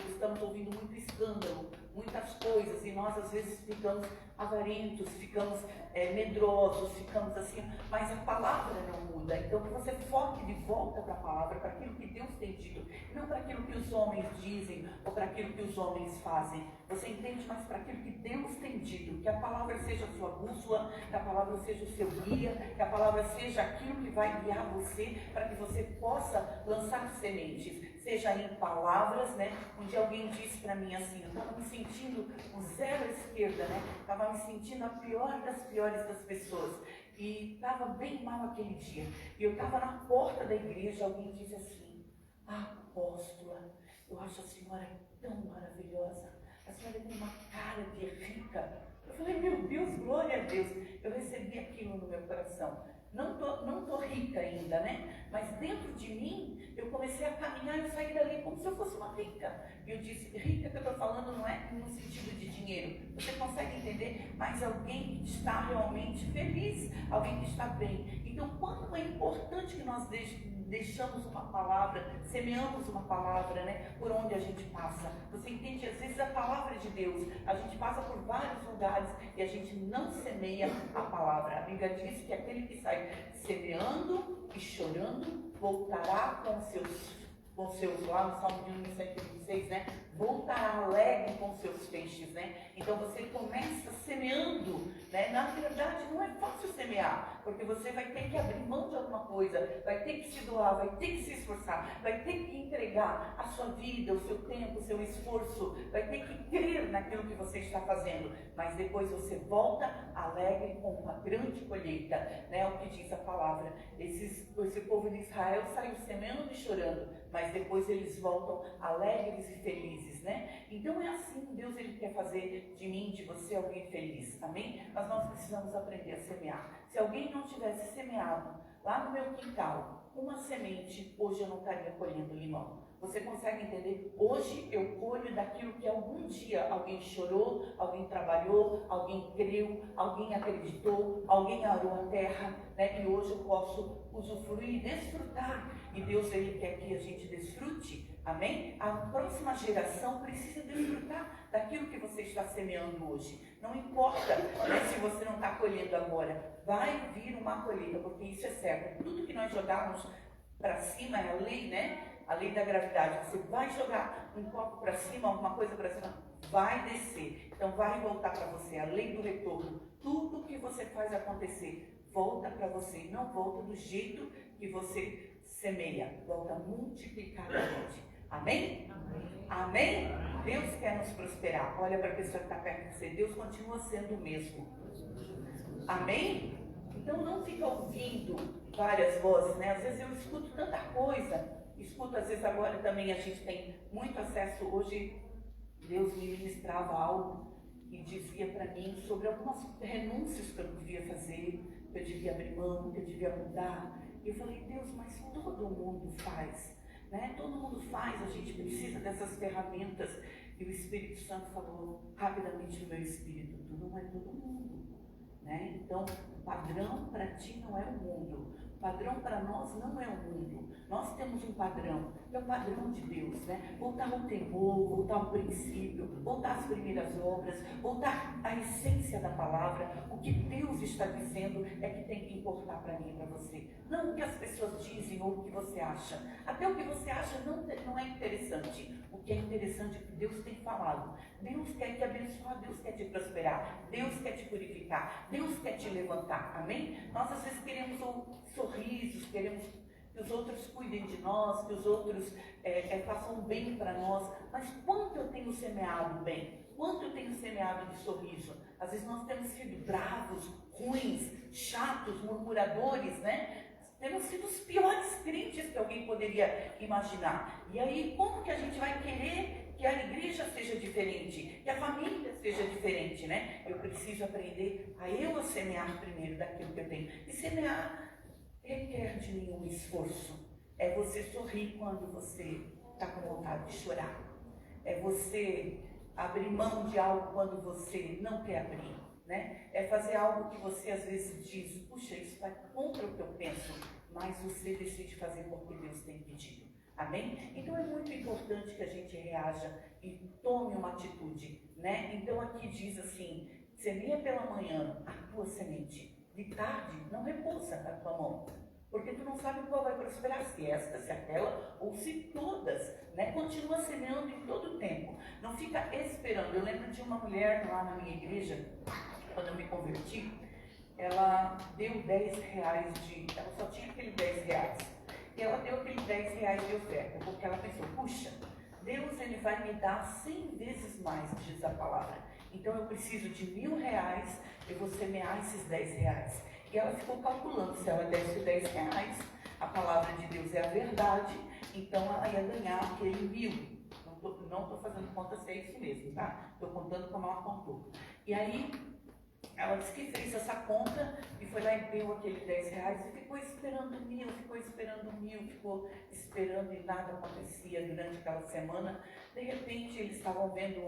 estamos ouvindo muito escândalo, muitas coisas, e nós às vezes ficamos, avarentos, ficamos medrosos, ficamos assim, mas a palavra não muda. Então que você foque de volta para a palavra, para aquilo que Deus tem dito, não para aquilo que os homens dizem ou para aquilo que os homens fazem. Você entende mais para aquilo que Deus tem dito, que a palavra seja a sua bússola, que a palavra seja o seu guia, que a palavra seja aquilo que vai guiar você para que você possa lançar sementes, seja em palavras, né? Um dia alguém disse para mim assim, eu estava me sentindo um zero à esquerda, né? Estava me sentindo a pior das piores das pessoas e estava bem mal aquele dia. E eu estava na porta da igreja, alguém disse assim, apóstola, eu acho a senhora tão maravilhosa, a senhora tem uma cara de rica. Eu falei, meu Deus, glória a Deus. Eu recebi aquilo no meu coração. Não tô rica ainda, né? Mas dentro de mim, eu comecei a caminhar e sair dali como se eu fosse uma rica. E eu disse, rica que eu estou falando não é no sentido de dinheiro. Você consegue entender? Mas alguém que está realmente feliz, alguém que está bem. Então, quanto é importante que nós deixamos uma palavra, semeamos uma palavra, né? Por onde a gente passa. Você entende? Às vezes a palavra de Deus, a gente passa por vários lugares e a gente não semeia a palavra. A Bíblia diz que aquele que sai semeando e chorando voltará com seus, lá no Salmo de 126, né? Voltará alegre com seus feixes, né? Então você começa semeando, né? Na verdade não é fácil semear, porque você vai ter que abrir mão de alguma coisa, vai ter que se doar, vai ter que se esforçar, vai ter que entregar a sua vida, o seu tempo, o seu esforço, vai ter que crer naquilo que você está fazendo, mas depois você volta alegre com uma grande colheita, né? É o que diz a palavra. Esse povo de Israel saiu semeando e chorando, mas depois eles voltam alegres e felizes, né? Então é assim que Deus ele quer fazer de mim, de você, alguém feliz, amém? Mas nós precisamos aprender a semear. Se alguém não tivesse semeado lá no meu quintal uma semente, hoje eu não estaria colhendo limão. Você consegue entender? Hoje eu colho daquilo que algum dia alguém chorou, alguém trabalhou, alguém creu, alguém acreditou, alguém arou a terra, né? E hoje eu posso usufruir, desfrutar. E Deus ele quer que a gente desfrute, amém? A próxima geração precisa desfrutar daquilo que você está semeando hoje. Não importa, né, se você não está colhendo agora, vai vir uma colheita, porque isso é certo. Tudo que nós jogarmos para cima é a lei, né? A lei da gravidade. Você vai jogar um copo para cima, alguma coisa para cima, vai descer. Então vai voltar para você. A lei do retorno. Tudo que você faz acontecer volta para você. Não volta do jeito que você semeia. Volta multiplicadamente. Amém? Amém? Amém? Deus quer nos prosperar. Olha para a pessoa que está perto de você. Deus continua sendo o mesmo. Amém? Então não fica ouvindo várias vozes, né? Às vezes eu escuto tanta coisa. Escuto, às vezes agora também a gente tem muito acesso. Hoje Deus me ministrava algo e dizia para mim sobre algumas renúncias que eu devia fazer, que eu devia abrir mão, que eu devia mudar. E eu falei, Deus, mas todo mundo faz, né? Todo mundo faz, a gente precisa dessas ferramentas. E o Espírito Santo falou rapidamente no meu espírito, tu não é todo mundo, né? Então, o padrão para ti não é o mundo. O padrão para nós não é o mundo. Nós temos um padrão, que é o padrão de Deus, né? Voltar ao temor, voltar ao princípio, voltar às primeiras obras, voltar à essência da palavra. O que Deus está dizendo é que tem que importar para mim e para você. Não o que as pessoas dizem ou o que você acha. Até o que você acha não é interessante. O que é interessante é que Deus tem falado. Deus quer te abençoar, Deus quer te prosperar, Deus quer te purificar, Deus quer te levantar. Amém? Nós às vezes queremos sorrisos, queremos que os outros cuidem de nós, que os outros façam bem para nós, mas quanto eu tenho semeado bem? Quanto eu tenho semeado de sorriso? Às vezes nós temos sido bravos, ruins, chatos, murmuradores, né? Temos sido os piores crentes que alguém poderia imaginar. E aí, como que a gente vai querer que a igreja seja diferente, que a família seja diferente, né? Eu preciso aprender a semear primeiro daquilo que eu tenho. E semear requer de mim um esforço. É você sorrir quando você está com vontade de chorar. É você abrir mão de algo quando você não quer abrir, né? É fazer algo que você às vezes diz, puxa, isso vai contra o que eu penso, mas você decide fazer porque Deus tem pedido. Amém? Então é muito importante que a gente reaja e tome uma atitude, né? Então aqui diz assim, semeia pela manhã a tua semente, de tarde não repousa a tua mão, porque tu não sabe qual vai prosperar, se esta, se aquela, ou se todas, né? Continua semeando em todo o tempo, não fica esperando. Eu lembro de uma mulher lá na minha igreja, quando eu me converti, ela deu 10 reais ela só tinha aquele 10 reais, e ela deu aquele 10 reais de oferta, porque ela pensou, puxa, Deus ele vai me dar 100 vezes mais, diz a palavra, então eu preciso de 1.000 reais, eu vou semear esses 10 reais. E ela ficou calculando, se ela desse 10 reais, a palavra de Deus é a verdade, então ela ia ganhar aquele 1.000. Não estou fazendo conta se é isso mesmo, tá? Estou contando como ela contou. E aí, ela disse que fez essa conta e foi lá e deu aquele 10 reais e ficou esperando 1.000, ficou esperando 1.000, ficou esperando e nada acontecia durante aquela semana. De repente, eles estavam vendo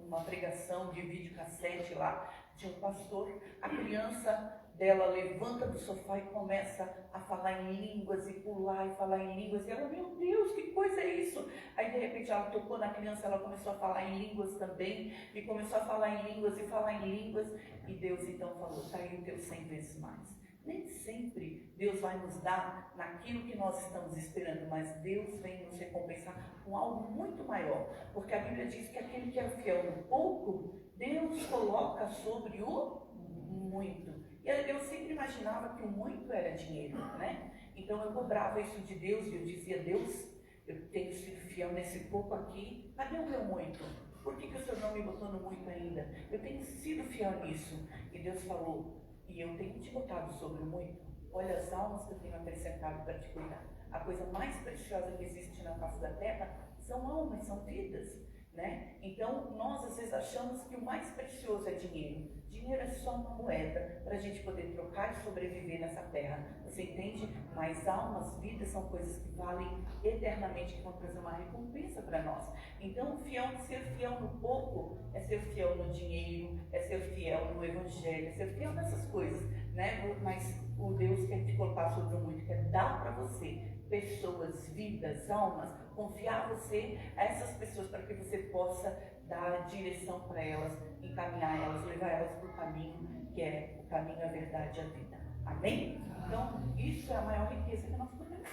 uma pregação de videocassete lá de um pastor. A criança dela levanta do sofá e começa a falar em línguas e pular e falar em línguas. E ela, meu Deus, que coisa é isso? Aí de repente ela tocou na criança, ela começou a falar em línguas também, e começou a falar em línguas e falar em línguas. E Deus então falou, está aí o teu 100 vezes mais. Nem sempre Deus vai nos dar naquilo que nós estamos esperando, mas Deus vem nos recompensar com algo muito maior. Porque a Bíblia diz que aquele que é fiel no pouco, Deus coloca sobre o muito. E eu sempre imaginava que o muito era dinheiro, né? Então eu cobrava isso de Deus e eu dizia, Deus, eu tenho sido fiel nesse pouco aqui, cadê o meu muito? Por que o Senhor não me botou no muito ainda? Eu tenho sido fiel nisso. E Deus falou, e eu tenho te botado sobre o muito. Olha as almas que eu tenho acrescentado para te cuidar. A coisa mais preciosa que existe na face da terra são almas, são vidas, né? Então, nós às vezes achamos que o mais precioso é dinheiro. Dinheiro é só uma moeda para a gente poder trocar e sobreviver nessa terra. Você entende? Mas almas, vidas são coisas que valem eternamente, que vão trazer uma recompensa para nós. Então, ser fiel no pouco é ser fiel no dinheiro, é ser fiel no evangelho, é ser fiel nessas coisas, né? Mas o Deus quer te colocar sobre o muito, quer dar para você pessoas, vidas, almas, confiar você a essas pessoas para que você possa dar direção para elas, encaminhar elas, levar elas para o caminho que é o caminho, a verdade e a vida. Amém? Então, isso é a maior riqueza que nós podemos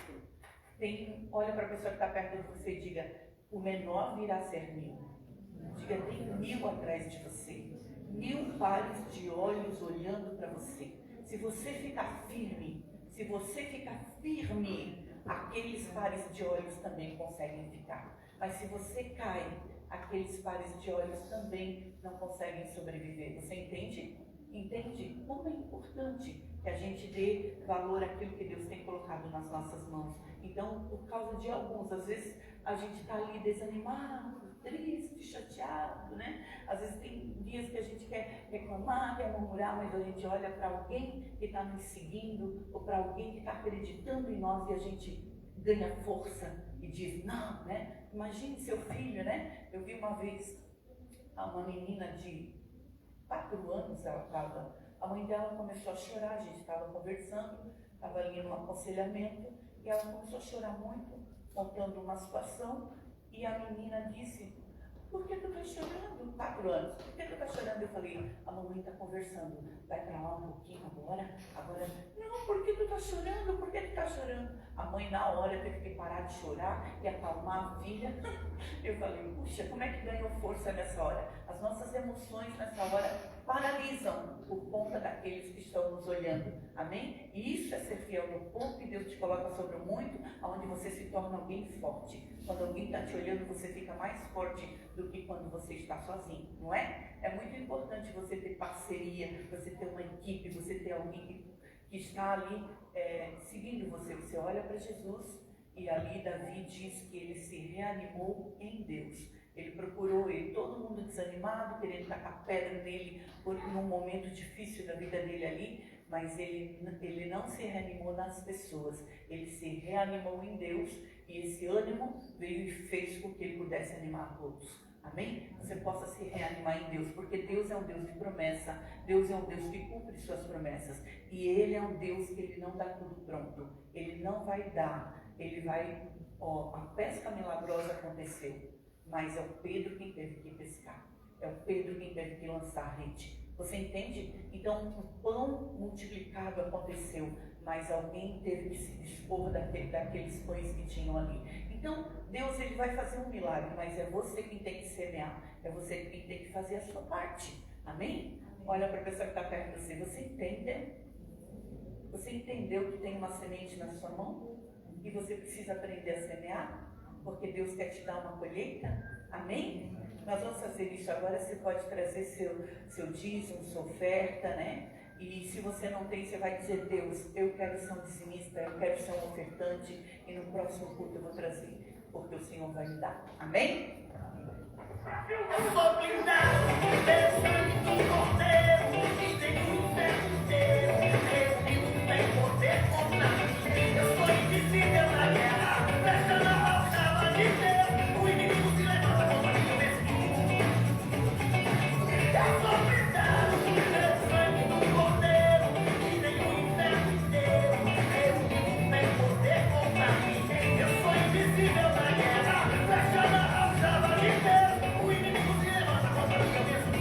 ter. Olha para a pessoa que está perto de você e diga, o menor virá a ser 1.000. Diga, tem 1.000 atrás de você. 1.000 pares de olhos olhando para você. Se você ficar firme, aqueles pares de olhos também conseguem ficar. Mas se você cai, aqueles pares de olhos também não conseguem sobreviver. Você entende? Entende como é importante que a gente dê valor àquilo que Deus tem colocado nas nossas mãos. Então, por causa de alguns, às vezes a gente está ali desanimado, triste, chateado, né? Às vezes tem dias que a gente quer reclamar, quer murmurar, mas a gente olha para alguém que está nos seguindo, ou para alguém que está acreditando em nós e a gente ganha força e diz, não, né? Imagine seu filho, né? Eu vi uma vez uma menina de 4 anos, a mãe dela começou a chorar, a gente estava conversando, estava ali no aconselhamento, e ela começou a chorar muito, contando uma situação, e a menina disse, por que tu está chorando? 4 anos, por que tu está chorando? Eu falei, a mamãe está conversando, vai para lá um pouquinho agora, não, por que tu está chorando? Por que tu está chorando? A mãe na hora teve que parar de chorar e acalmar a filha. Eu falei, puxa, como é que ganhou força nessa hora? As nossas emoções nessa hora paralisam por conta daqueles que estão nos olhando. Amém? E isso é ser fiel no pouco que Deus te coloca sobre o muito, onde você se torna alguém forte. Quando alguém está te olhando, você fica mais forte do que quando você está sozinho, não é? É muito importante você ter parceria, você ter uma equipe, você ter alguém que está ali seguindo você. Você olha para Jesus e ali Davi diz que ele se reanimou em Deus. Ele procurou ele, todo mundo desanimado, querendo tacar pedra nele num momento difícil da vida dele ali, mas ele não se reanimou nas pessoas, ele se reanimou em Deus, e esse ânimo veio e fez com que ele pudesse animar todos. Amém? Você possa se reanimar em Deus, porque Deus é um Deus de promessa, Deus é um Deus que cumpre suas promessas, e Ele é um Deus que Ele não dá tudo pronto, Ele não vai dar, Ele vai, a pesca milagrosa aconteceu, mas é o Pedro quem teve que pescar, é o Pedro quem teve que lançar a rede. Você entende? Então, o pão multiplicado aconteceu, mas alguém teve que se dispor daqueles pães que tinham ali. Então, Deus ele vai fazer um milagre, mas é você quem tem que semear, é você quem tem que fazer a sua parte. Amém? Olha para a pessoa que está perto de você, você entende? Você entendeu que tem uma semente na sua mão? E você precisa aprender a semear? Porque Deus quer te dar uma colheita? Amém? Nós vamos fazer isso agora. Você pode trazer seu dízimo, sua oferta, né? E se você não tem, você vai dizer: Deus, eu quero ser um dizimista, eu quero ser um ofertante, e no próximo culto eu vou trazer, porque o Senhor vai me dar. Amém? Eu sou blindado pelo sangue do Cordeiro, e tenho um inferno inteiro. Eu não tenho poder contra mim. Eu sou invisível na guerra, prestando a alçada de Deus. O inimigo se levanta contra mim, eu mesmo. Eu sou blindado pelo sangue do Cordeiro, e tenho um inferno inteiro. Eu não tenho poder contra mim. Eu sou invisível na guerra, prestando a alçada de Deus. O inimigo se levanta contra mim, eu mesmo.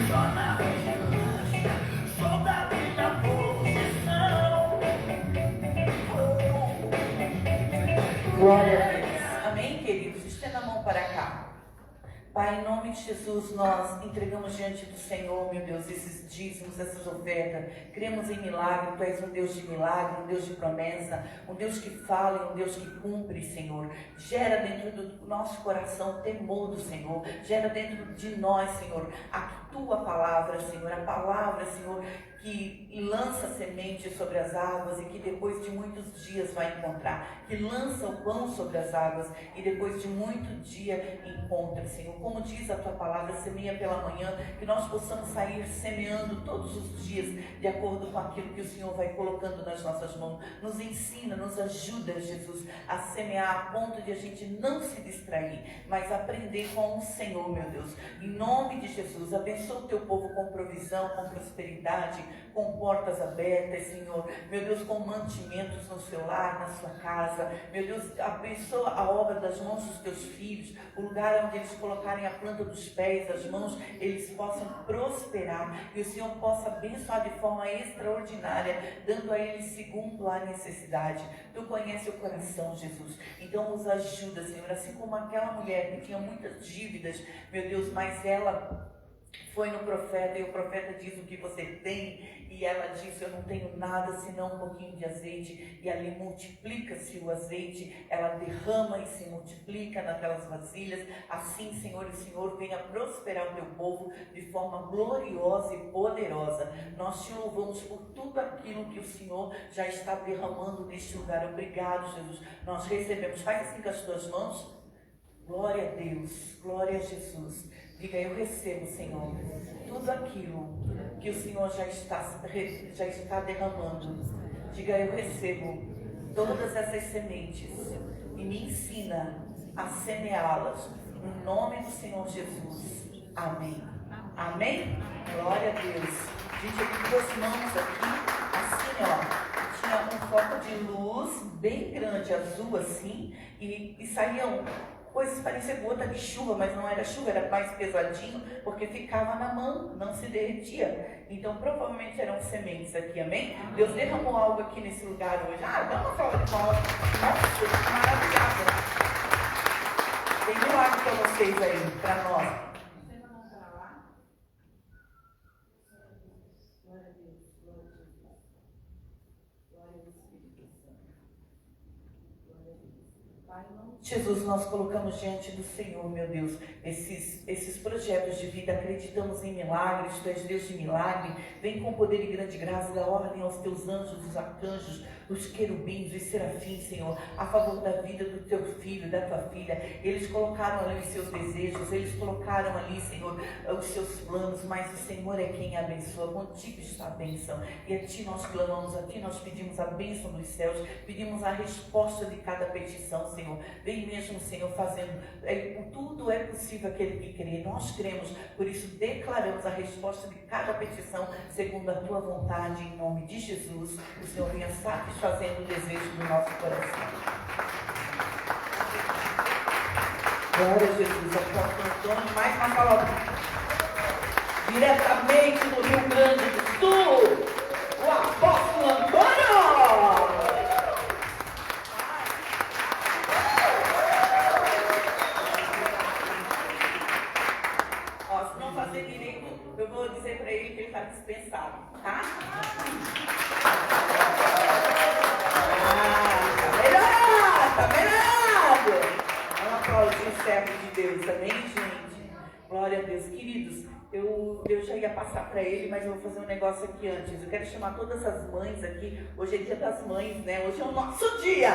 Só na vigilância, soldado da posição. Glória a Deus. Amém, queridos? Estenda a mão para cá. Pai, em nome de Jesus, nós entregamos diante do Senhor, meu Deus, esses dízimos, essas ofertas. Cremos em milagre, Tu és um Deus de milagre, um Deus de promessa, um Deus que fala, um Deus que cumpre, Senhor. Gera dentro do nosso coração temor do Senhor. Gera dentro de nós, Senhor, a Tua palavra, Senhor. A palavra, Senhor, que lança semente sobre as águas e que depois de muitos dias vai encontrar, que lança o pão sobre as águas e depois de muito dia encontra, Senhor. Como diz a Tua palavra, semeia pela manhã, que nós possamos sair semeando todos os dias de acordo com aquilo que o Senhor vai colocando nas nossas mãos. Nos ensina, nos ajuda, Jesus, a semear a ponto de a gente não se distrair, mas aprender com o Senhor, meu Deus. Em nome de Jesus, abençoa o Teu povo com provisão, com prosperidade, com portas abertas, Senhor. Meu Deus, com mantimentos no seu lar, na sua casa. Meu Deus, abençoa a obra das mãos dos Teus filhos, o lugar onde eles colocarem a planta dos pés, as mãos, eles possam prosperar e o Senhor possa abençoar de forma extraordinária, dando a eles segundo a necessidade. Tu conhece o coração, Jesus. Então nos ajuda, Senhor, assim como aquela mulher que tinha muitas dívidas, meu Deus, mas ela foi no profeta e o profeta diz o que você tem, e ela disse: eu não tenho nada senão um pouquinho de azeite, e ali multiplica-se o azeite, ela derrama e se multiplica naquelas vasilhas. Assim, Senhor, o Senhor venha prosperar o Teu povo de forma gloriosa e poderosa. Nós Te louvamos por tudo aquilo que o Senhor já está derramando neste lugar. Obrigado, Jesus. Nós recebemos. Faz assim com as Tuas mãos. Glória a Deus, glória a Jesus. Diga: eu recebo, Senhor, tudo aquilo que o Senhor já está derramando. Diga: eu recebo todas essas sementes e me ensina a semeá-las. No nome do Senhor Jesus. Amém. Amém? Glória a Deus. Gente, eu com duas mãos aqui, assim, ó. Tinha um foco de luz bem grande, azul assim, e saíam coisas, parecia gota de chuva, mas não era chuva, era mais pesadinho, porque ficava na mão, não se derretia. Então provavelmente eram sementes aqui, amém? Deus derramou algo aqui nesse lugar hoje. Ah, dá uma salva de palmas. Nossa, maravilhosa. Tem milagre para vocês aí, para nós. Jesus, nós colocamos diante do Senhor, meu Deus, esses projetos de vida. Acreditamos em milagres. Tu és Deus de milagre. Vem com poder e grande graça, dá ordem aos Teus anjos, os arcanjos, os querubins, os serafins, Senhor, a favor da vida do Teu filho, da Tua filha. Eles colocaram ali os seus desejos, eles colocaram ali, Senhor, os seus planos, mas o Senhor é quem abençoa. Contigo está a bênção, e a Ti nós clamamos, a Ti nós pedimos a bênção dos céus, pedimos a resposta de cada petição, Senhor. Vem mesmo, Senhor, fazendo, tudo é possível aquele que crê. Nós cremos, por isso declaramos a resposta de cada petição segundo a Tua vontade, em nome de Jesus. O Senhor venha satisfazendo o desejo do nosso coração. Glória a Jesus. Apóstolo Antônio, mais uma palavra. diretamente do Rio Grande do Sul, o apóstolo Antônio. Ó, se não fazer direito, eu vou dizer para ele que ele está dispensado, tá? Tá melhorado! Um aplauso de servo de Deus, amém, gente? Glória a Deus. Queridos, eu já ia passar para ele, mas eu vou fazer um negócio aqui antes. Eu quero chamar todas as mães aqui. Hoje é dia das mães, né? Hoje é o nosso dia.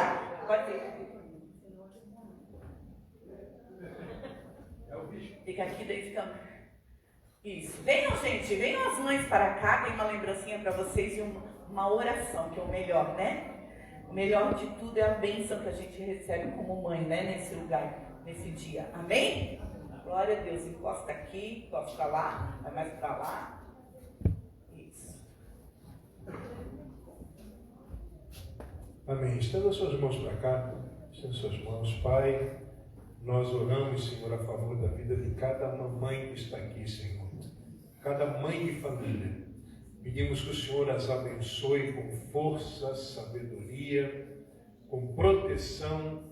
Pode ir. Fica aqui, daí fica... Isso. Venham, gente. Venham as mães para cá. Tem uma lembrancinha para vocês e uma oração, que é o melhor, né? O melhor de tudo é a bênção que a gente recebe como mãe, né? Nesse lugar, nesse dia. Amém? Glória a Deus. Encosta aqui, encosta lá, vai mais para lá. Isso. Amém. Estenda as suas mãos para cá. Estenda as suas mãos. Pai, nós oramos, Senhor, a favor da vida de cada mamãe que está aqui, Senhor. Cada mãe de família. Pedimos que o Senhor as abençoe com força, sabedoria, com proteção,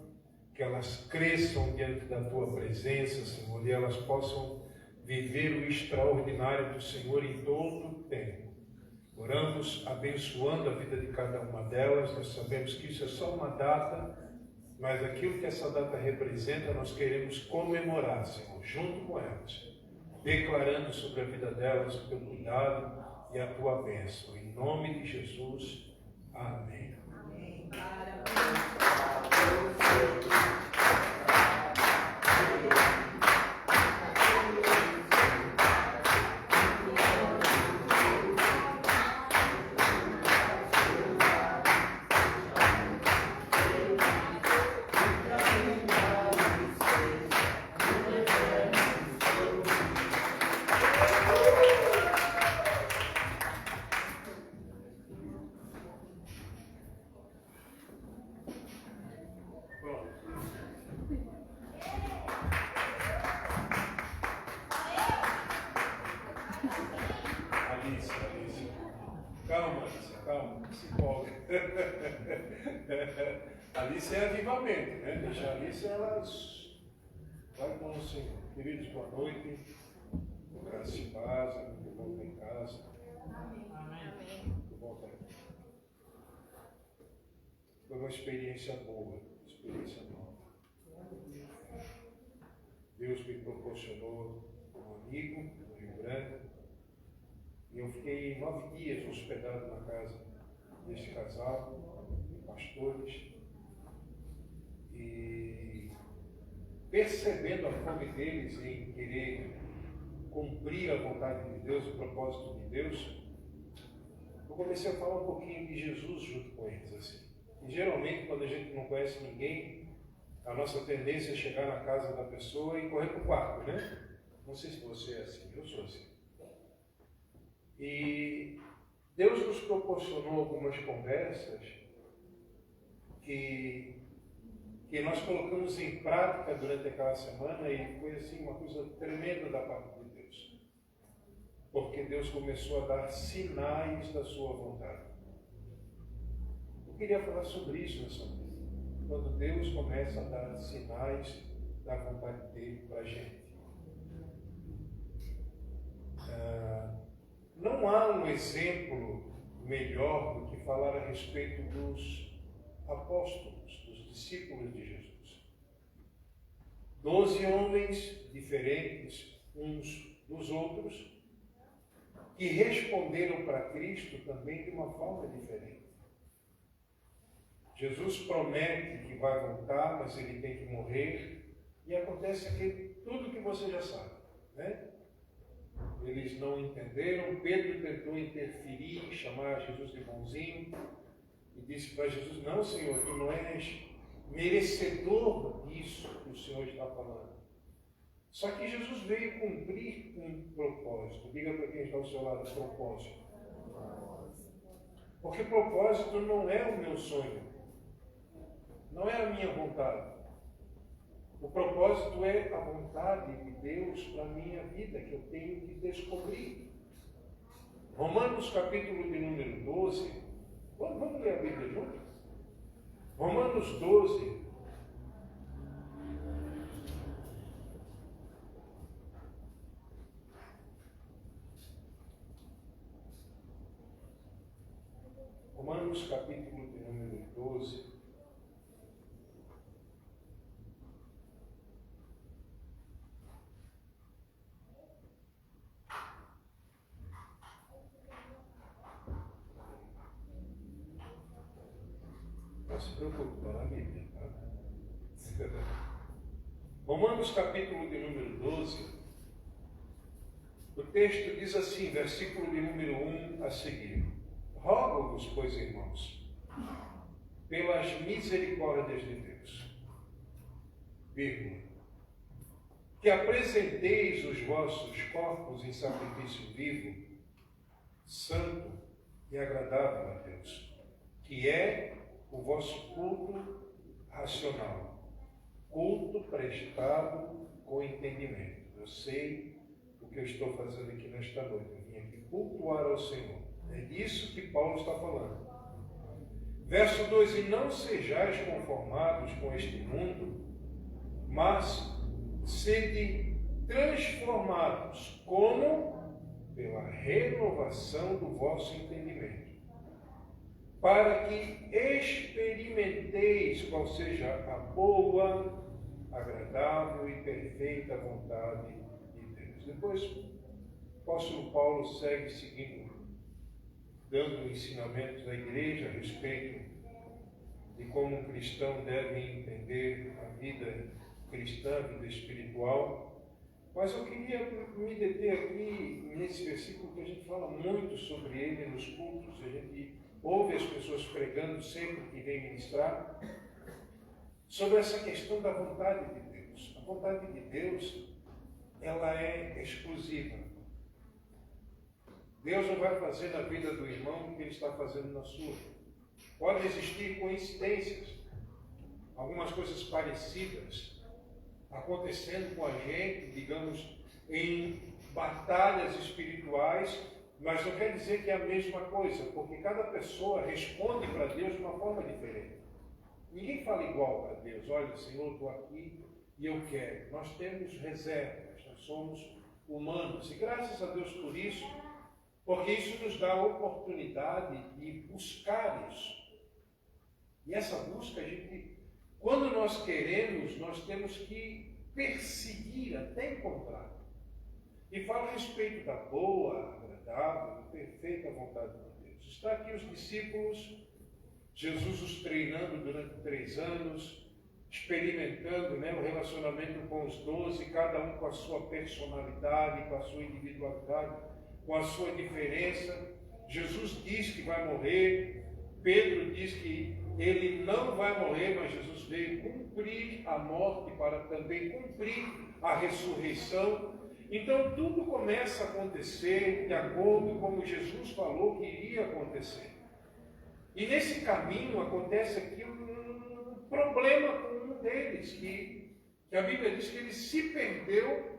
que elas cresçam diante da Tua presença, Senhor, e elas possam viver o extraordinário do Senhor em todo o tempo. Oramos abençoando a vida de cada uma delas. Nós sabemos que isso é só uma data, mas aquilo que essa data representa, nós queremos comemorar, Senhor, junto com elas, declarando sobre a vida delas o Teu cuidado e a Tua bênção. Em nome de Jesus. Amém. Amém. Alice é avivamento, né? Deixa a Alice, elas vai com o Senhor. Queridos, boa noite. Graça e paz, muito bom estar em casa. Amém. Muito bom estar aqui. Foi uma experiência boa, uma experiência nova. Deus me proporcionou um amigo no Rio Grande e eu fiquei 9 dias hospedado na casa deste casal de pastores e percebendo a fome deles em querer cumprir a vontade de Deus, o propósito de Deus, eu comecei a falar um pouquinho de Jesus junto com eles, assim. E geralmente, quando a gente não conhece ninguém, a nossa tendência é chegar na casa da pessoa e correr para o quarto, né? Não sei se você é assim, eu sou assim. E Deus nos proporcionou algumas conversas que nós colocamos em prática durante aquela semana e foi assim uma coisa tremenda da parte de Deus. Porque Deus começou a dar sinais da sua vontade. Eu queria falar sobre isso nessa noite. Quando Deus começa a dar sinais da vontade dele para a gente. Não há um exemplo melhor do que falar a respeito dos apóstolos, dos discípulos de Jesus. 12 homens diferentes uns dos outros, que responderam para Cristo também de uma forma diferente. Jesus promete que vai voltar, mas ele tem que morrer, e acontece tudo que você já sabe, né? Eles não entenderam, Pedro tentou interferir, chamar Jesus de bonzinho, e disse para Jesus: não, Senhor, tu não és merecedor disso que o Senhor está falando. Só que Jesus veio cumprir um propósito. Diga para quem está ao seu lado: propósito. Porque propósito não é o meu sonho, não é a minha vontade. O propósito é a vontade de Deus para a minha vida, que eu tenho que descobrir. Romanos capítulo de número 12. Vamos ler a Bíblia juntos? Romanos 12. Romanos capítulo de número 12. Não se preocupe, está na Bíblia. Tá? Romanos capítulo de número 12. O texto diz assim, versículo de número 1 a seguir. Rogo-vos, pois, irmãos, pelas misericórdias de Deus, vírgula, que apresenteis os vossos corpos em sacrifício vivo, santo e agradável a Deus, que é o vosso culto racional, culto prestado com entendimento. Eu sei o que eu estou fazendo aqui nesta noite. Eu vim aqui cultuar ao Senhor. É disso que Paulo está falando. Verso 2: E não sejais conformados com este mundo, mas sede transformados, como? Pela renovação do vosso entendimento, para que experimenteis qual seja a boa, agradável e perfeita vontade de Deus. Depois, o apóstolo Paulo segue seguindo, dando ensinamentos à igreja a respeito de como um cristão deve entender a vida cristã, a vida espiritual. Mas eu queria me deter aqui nesse versículo, que a gente fala muito sobre ele nos cultos, a gente ouve as pessoas pregando sempre que vem ministrar, sobre essa questão da vontade de Deus. A vontade de Deus, ela é exclusiva. Deus não vai fazer na vida do irmão o que ele está fazendo na sua. Pode existir coincidências, algumas coisas parecidas acontecendo com a gente, digamos, em batalhas espirituais, mas não quer dizer que é a mesma coisa, porque cada pessoa responde para Deus de uma forma diferente. Ninguém fala igual para Deus. Olha, Senhor, estou aqui e eu quero. Nós temos reservas, nós somos humanos, e graças a Deus por isso, porque isso nos dá a oportunidade de buscar isso. E essa busca, quando nós queremos, nós temos que perseguir até encontrar. E fala a respeito da boa, agradável, perfeita vontade de Deus. Está aqui os discípulos, Jesus os treinando durante 3 anos, experimentando, o relacionamento com os 12, cada um com a sua personalidade, com a sua individualidade, com a sua diferença. Jesus diz que vai morrer, Pedro diz que ele não vai morrer, mas Jesus veio cumprir a morte para também cumprir a ressurreição. Então tudo começa a acontecer de acordo com como Jesus falou que iria acontecer. E nesse caminho acontece aqui um problema com um deles, que a Bíblia diz que ele se perdeu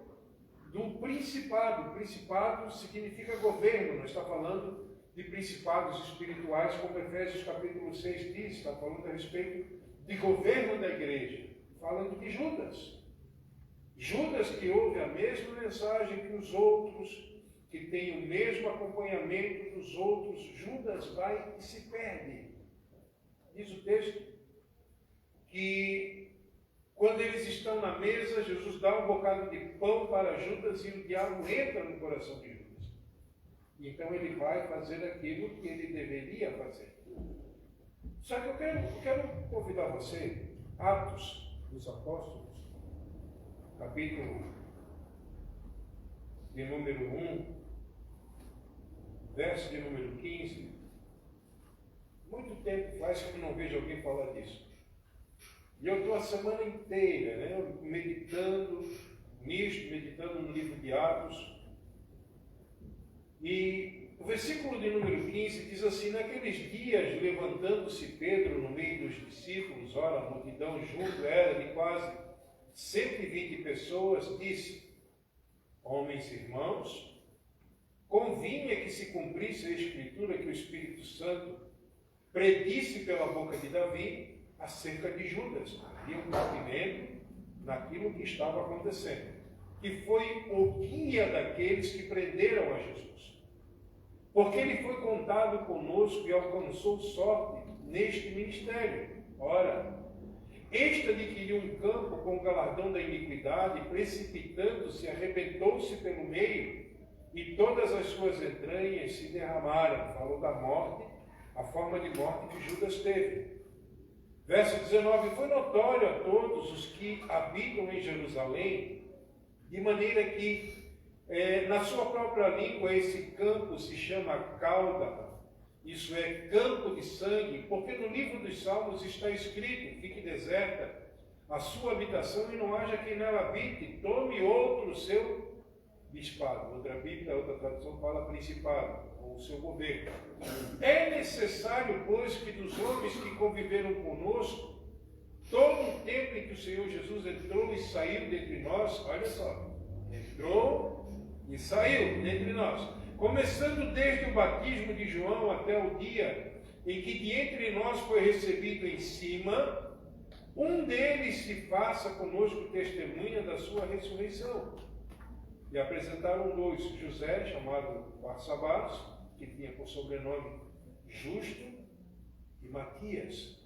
do principado. Principado significa governo, não está falando de principados espirituais, como Efésios capítulo 6 diz, está falando a respeito de governo da igreja, falando de Judas. Judas que ouve a mesma mensagem que os outros, que tem o mesmo acompanhamento dos outros, Judas vai e se perde. Diz o texto que quando eles estão na mesa, Jesus dá um bocado de pão para Judas e o diabo entra no coração de Judas. Então ele vai fazer aquilo que ele deveria fazer. Só que eu quero convidar você, Atos dos Apóstolos, capítulo de número 1, verso de número 15. Muito tempo faz que eu não vejo alguém falar disso. E eu estou a semana inteira, meditando nisto, meditando no livro de Atos. E o versículo de número 15 diz assim: naqueles dias, levantando-se Pedro no meio dos discípulos, ora, a multidão junto era de quase 120 pessoas, disse: homens e irmãos, convinha que se cumprisse a Escritura que o Espírito Santo predisse pela boca de Davi acerca de Judas. Havia um cabimento naquilo que estava acontecendo, que foi o guia daqueles que prenderam a Jesus. Porque ele foi contado conosco e alcançou sorte neste ministério. Ora, este adquiriu um campo com o galardão da iniquidade, precipitando-se, arrebentou-se pelo meio, e todas as suas entranhas se derramaram. Falou da morte, a forma de morte que Judas teve. Verso 19: foi notório a todos os que habitam em Jerusalém, de maneira que na sua própria língua esse campo se chama Cálda, isso é, campo de sangue, porque no livro dos Salmos está escrito: fique deserta a sua habitação e não haja quem nela habite, tome outro o seu bispado. Outra Bíblia, outra tradução fala principado, ou o seu governo. É necessário, pois, que dos homens que conviveram conosco, todo o tempo em que o Senhor Jesus entrou e saiu dentre nós, olha só, entrou e saiu dentre nós, começando desde o batismo de João até o dia em que de entre nós foi recebido em cima, um deles se faça conosco testemunha da sua ressurreição. E apresentaram dois: José, chamado Barsabás, que tinha por sobrenome Justo, e Matias.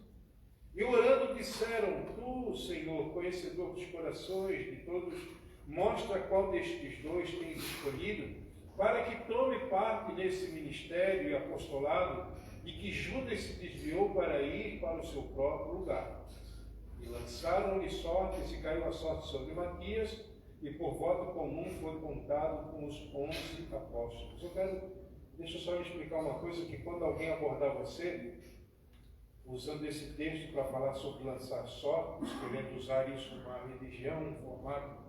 E orando disseram: tu, Senhor, conhecedor dos corações de todos, mostra qual destes dois tens escolhido, para que tome parte nesse ministério e apostolado, e que Judas se desviou para ir para o seu próprio lugar. E lançaram-lhe sortes, e caiu a sorte sobre Matias, e por voto comum foi contado com os 11 apóstolos. Deixa eu só lhe explicar uma coisa, que quando alguém abordar você, usando esse texto para falar sobre lançar sortes, querendo usar isso numa religião, um formato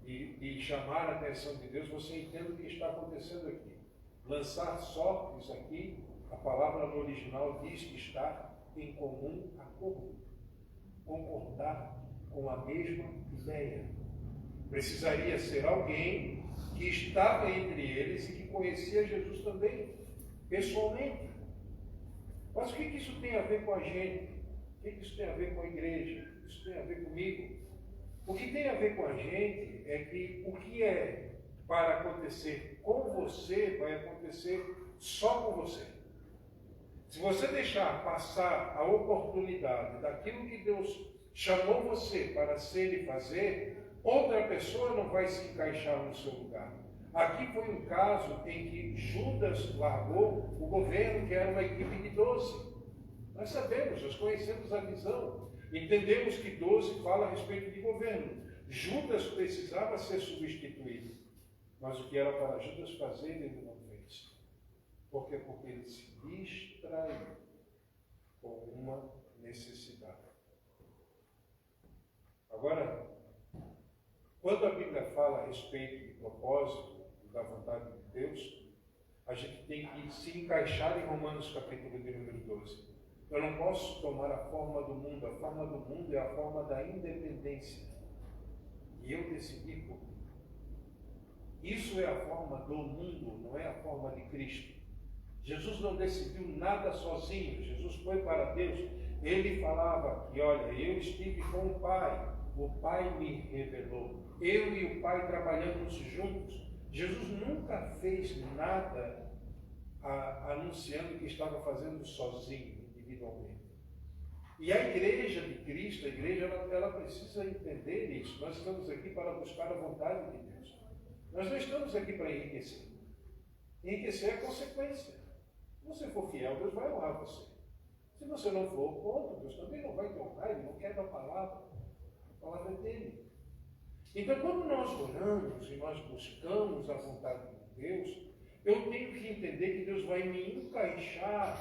de chamar a atenção de Deus, você entende o que está acontecendo aqui. Lançar sortes aqui, a palavra no original diz que está em comum acordo, concordar com a mesma ideia. Precisaria ser alguém que estava entre eles e que conhecia Jesus também, pessoalmente. Mas o que isso tem a ver com a gente? O que isso tem a ver com a igreja? Isso tem a ver comigo? O que tem a ver com a gente é que o que é para acontecer com você, vai acontecer só com você. Se você deixar passar a oportunidade daquilo que Deus chamou você para ser e fazer, outra pessoa não vai se encaixar no seu lugar. Aqui foi um caso em que Judas largou o governo, que era uma equipe de 12. Nós sabemos, nós conhecemos a visão, entendemos que 12 fala a respeito de governo. Judas precisava ser substituído, mas o que era para Judas fazer, ele não fez. Por quê? Porque ele se distraiu com uma necessidade. Agora, quando a Bíblia fala a respeito de propósito, da vontade de Deus, a gente tem que se encaixar em Romanos capítulo de número 12. Eu não posso tomar a forma do mundo. A forma do mundo é a forma da independência. E eu decidi por mim. Isso é a forma do mundo, não é a forma de Cristo. Jesus não decidiu nada sozinho. Jesus foi para Deus. Ele falava que, olha, eu estive com o Pai me revelou. Eu e o Pai trabalhamos juntos. Jesus nunca fez nada anunciando que estava fazendo sozinho, individualmente. E a igreja de Cristo, a igreja, ela precisa entender isso. Nós estamos aqui para buscar a vontade de Deus. Nós não estamos aqui para enriquecer. Enriquecer é consequência. Se você for fiel, Deus vai honrar você. Se você não for, ponto, Deus também não vai te honrar, Ele não quer da palavra. A palavra é dele. Então, quando nós oramos e nós buscamos a vontade de Deus, eu tenho que entender que Deus vai me encaixar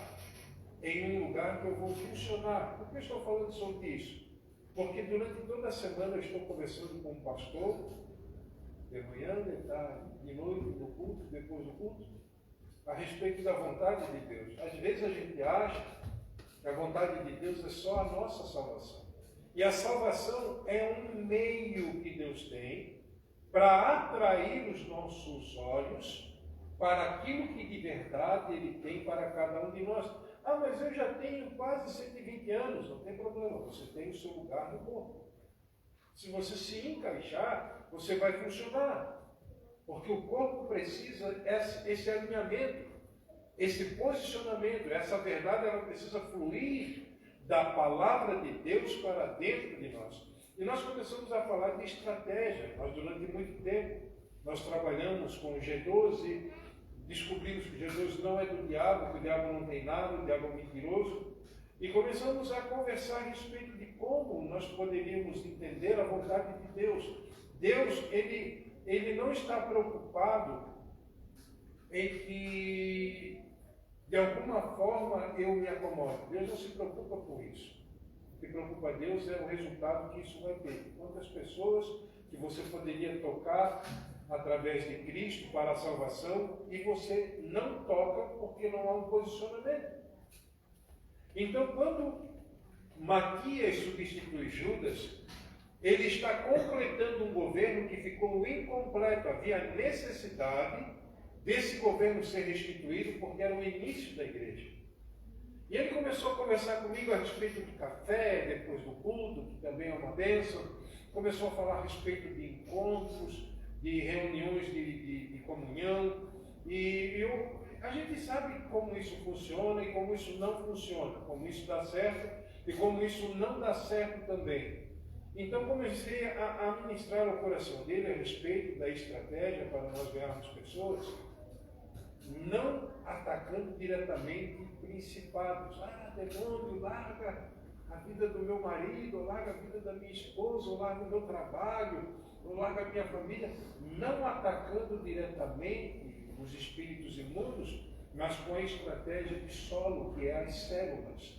em um lugar que eu vou funcionar. Por que eu estou falando sobre isso? Porque durante toda a semana eu estou conversando com um pastor, de manhã, de tarde, de noite, no culto, depois do culto, a respeito da vontade de Deus. Às vezes a gente acha que a vontade de Deus é só a nossa salvação. E a salvação é um meio que Deus tem para atrair os nossos olhos para aquilo que de verdade Ele tem para cada um de nós. Ah, mas eu já tenho quase 120 anos, não tem problema, você tem o seu lugar no corpo. Se você se encaixar, você vai funcionar. Porque o corpo precisa esse alinhamento, esse posicionamento, essa verdade, ela precisa fluir da palavra de Deus para dentro de nós. E nós começamos a falar de estratégia. Nós, durante muito tempo, nós trabalhamos com o G12, descobrimos que G12 não é do diabo, que o diabo não tem nada, o diabo é mentiroso, e começamos a conversar a respeito de como nós poderíamos entender a vontade de Deus. Deus, ele não está preocupado em que, de alguma forma, eu me acomode. Deus não se preocupa com isso. O que preocupa a Deus é o resultado que isso vai ter. Quantas pessoas que você poderia tocar através de Cristo para a salvação e você não toca porque não há um posicionamento. Então, quando Matias substitui Judas, ele está completando um governo que ficou incompleto. Havia necessidade desse governo ser restituído porque era o início da igreja. E ele começou a conversar comigo a respeito de café, depois do culto, que também é uma bênção. Começou a falar a respeito de encontros, de reuniões de comunhão. A gente sabe como isso funciona e como isso não funciona, como isso dá certo e como isso não dá certo também. Então comecei a ministrar ao coração dele a respeito da estratégia para nós ganharmos pessoas, não atacando diretamente principados. Ah, demônio, larga a vida do meu marido, larga a vida da minha esposa, larga o meu trabalho, larga a minha família, não atacando diretamente os espíritos imundos, mas com a estratégia de solo, que é as células,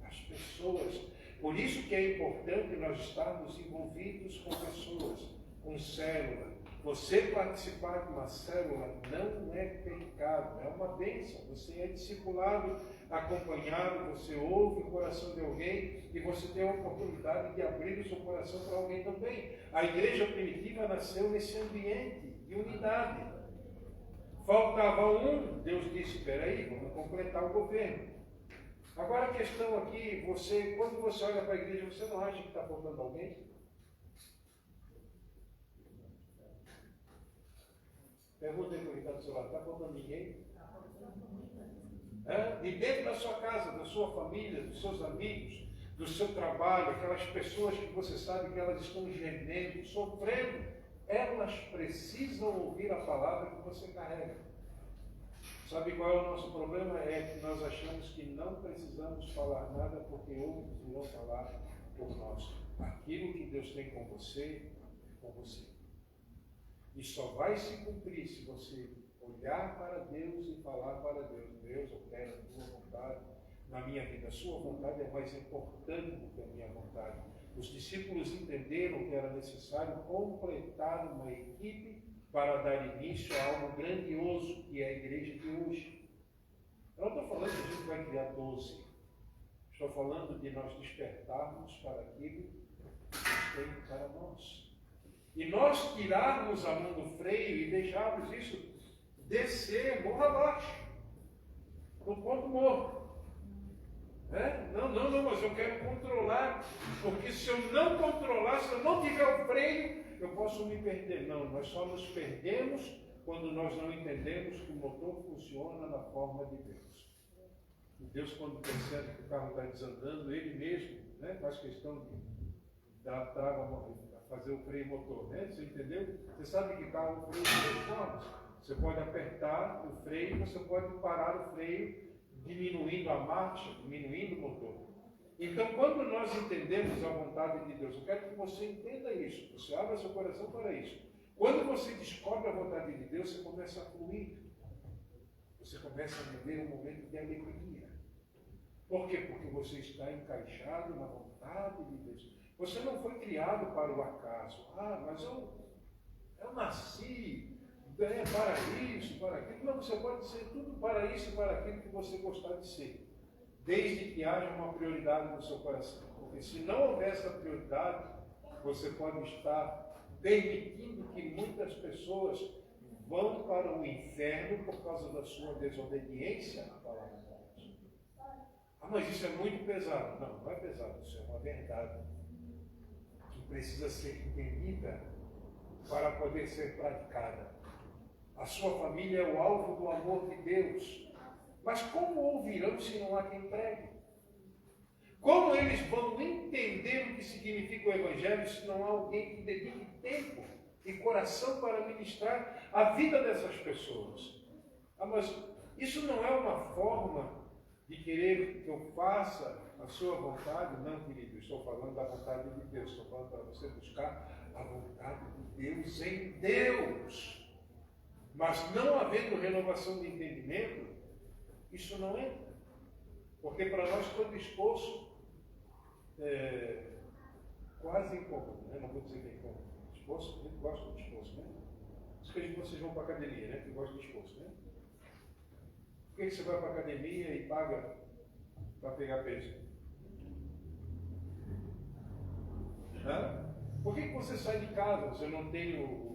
as pessoas. Por isso que é importante nós estarmos envolvidos com pessoas, com célula. Você participar de uma célula não é pecado, é uma bênção. Você é discipulado, acompanhado, você ouve o coração de alguém e você tem a oportunidade de abrir o seu coração para alguém também. A igreja primitiva nasceu nesse ambiente de unidade. Faltava um, Deus disse, espera aí, vamos completar o governo. Agora a questão aqui, quando você olha para a igreja, você não acha que está faltando alguém? Pergunta aí para o Ricardo do seu lado, está faltando ninguém? De dentro da sua casa, da sua família, dos seus amigos, do seu trabalho, aquelas pessoas que você sabe que elas estão gemendo, sofrendo, elas precisam ouvir a palavra que você carrega. Sabe qual é o nosso problema? É que nós achamos que não precisamos falar nada porque outros irão falar por nós. Aquilo que Deus tem com você, é com você. E só vai se cumprir se você olhar para Deus e falar para Deus. Deus, eu quero a tua vontade na minha vida. A sua vontade é mais importante do que a minha vontade. Os discípulos entenderam que era necessário completar uma equipe para dar início a algo grandioso, que é a igreja de hoje. Eu não estou falando que a gente vai criar 12. Estou falando de nós despertarmos para aquilo que Deus tem para nós. E nós tirarmos a mão do freio e deixarmos isso descer morro abaixo, no ponto morto. Não, mas eu quero controlar, porque se eu não controlar, se eu não tiver o freio, eu posso me perder. Não, nós só nos perdemos quando nós não entendemos que o motor funciona na forma de Deus. E Deus, quando percebe que o carro está desandando, Ele mesmo faz questão de dar a trava, fazer o freio motor. Você entendeu? Você sabe que carro freio de duas formas. Você pode apertar o freio, você pode parar o freio, diminuindo a marcha, diminuindo o motor. Então, quando nós entendemos a vontade de Deus, eu quero que você entenda isso, você abra seu coração para isso. Quando você descobre a vontade de Deus, você começa a fluir. Você começa a viver um momento de alegria. Por quê? Porque você está encaixado na vontade de Deus. Você não foi criado para o acaso. Mas eu nasci para isso, para aquilo. Não, você pode ser tudo para isso e para aquilo que você gostar de ser. Desde que haja uma prioridade no seu coração. Porque se não houver essa prioridade, você pode estar permitindo que muitas pessoas vão para o inferno por causa da sua desobediência à palavra de Deus. Ah, mas isso é muito pesado. Não, não é pesado, isso é uma verdade que precisa ser entendida para poder ser praticada. A sua família é o alvo do amor de Deus. Mas como ouvirão se não há quem pregue? Como eles vão entender o que significa o Evangelho se não há alguém que dedique tempo e coração para ministrar a vida dessas pessoas? Ah, mas isso não é uma forma de querer que eu faça a sua vontade? Não, querido, estou falando da vontade de Deus. Estou falando para você buscar a vontade de Deus em Deus. Mas não havendo renovação de entendimento, isso não entra. Porque para nós todo esforço é quase incômodo, né? Não vou dizer que é incômodo. Esforço, a gente gosta de esforço, né? Por isso que vocês vão para a academia, né? Que gostam de esforço, né? Por que você vai para a academia e paga para pegar peso? Hã? Por que você sai de casa? Você não tem o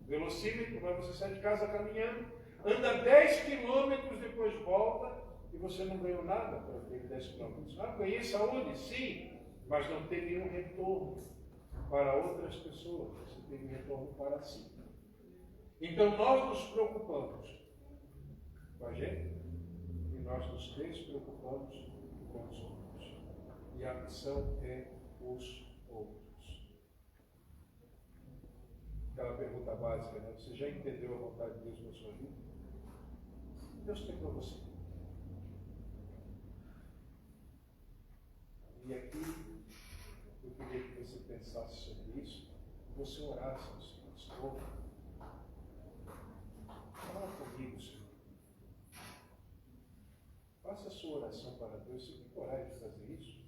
velocímetro, mas você sai de casa caminhando, anda 10 quilômetros, depois volta e você não ganhou nada para aquele 10 quilômetros. Ah, ganhei saúde, sim, mas não teve nenhum retorno para outras pessoas, você teve retorno para si. Então nós nos preocupamos com a gente e nós nos despreocupamos com os outros. E a missão é os outros. Aquela pergunta básica, né? Você já entendeu a vontade de Deus na sua vida? Deus tem para você. E aqui, eu queria que você pensasse sobre isso, você orasse ao Senhor. Senhor, fala comigo, Senhor. Faça a sua oração para Deus. Você tem coragem de fazer isso?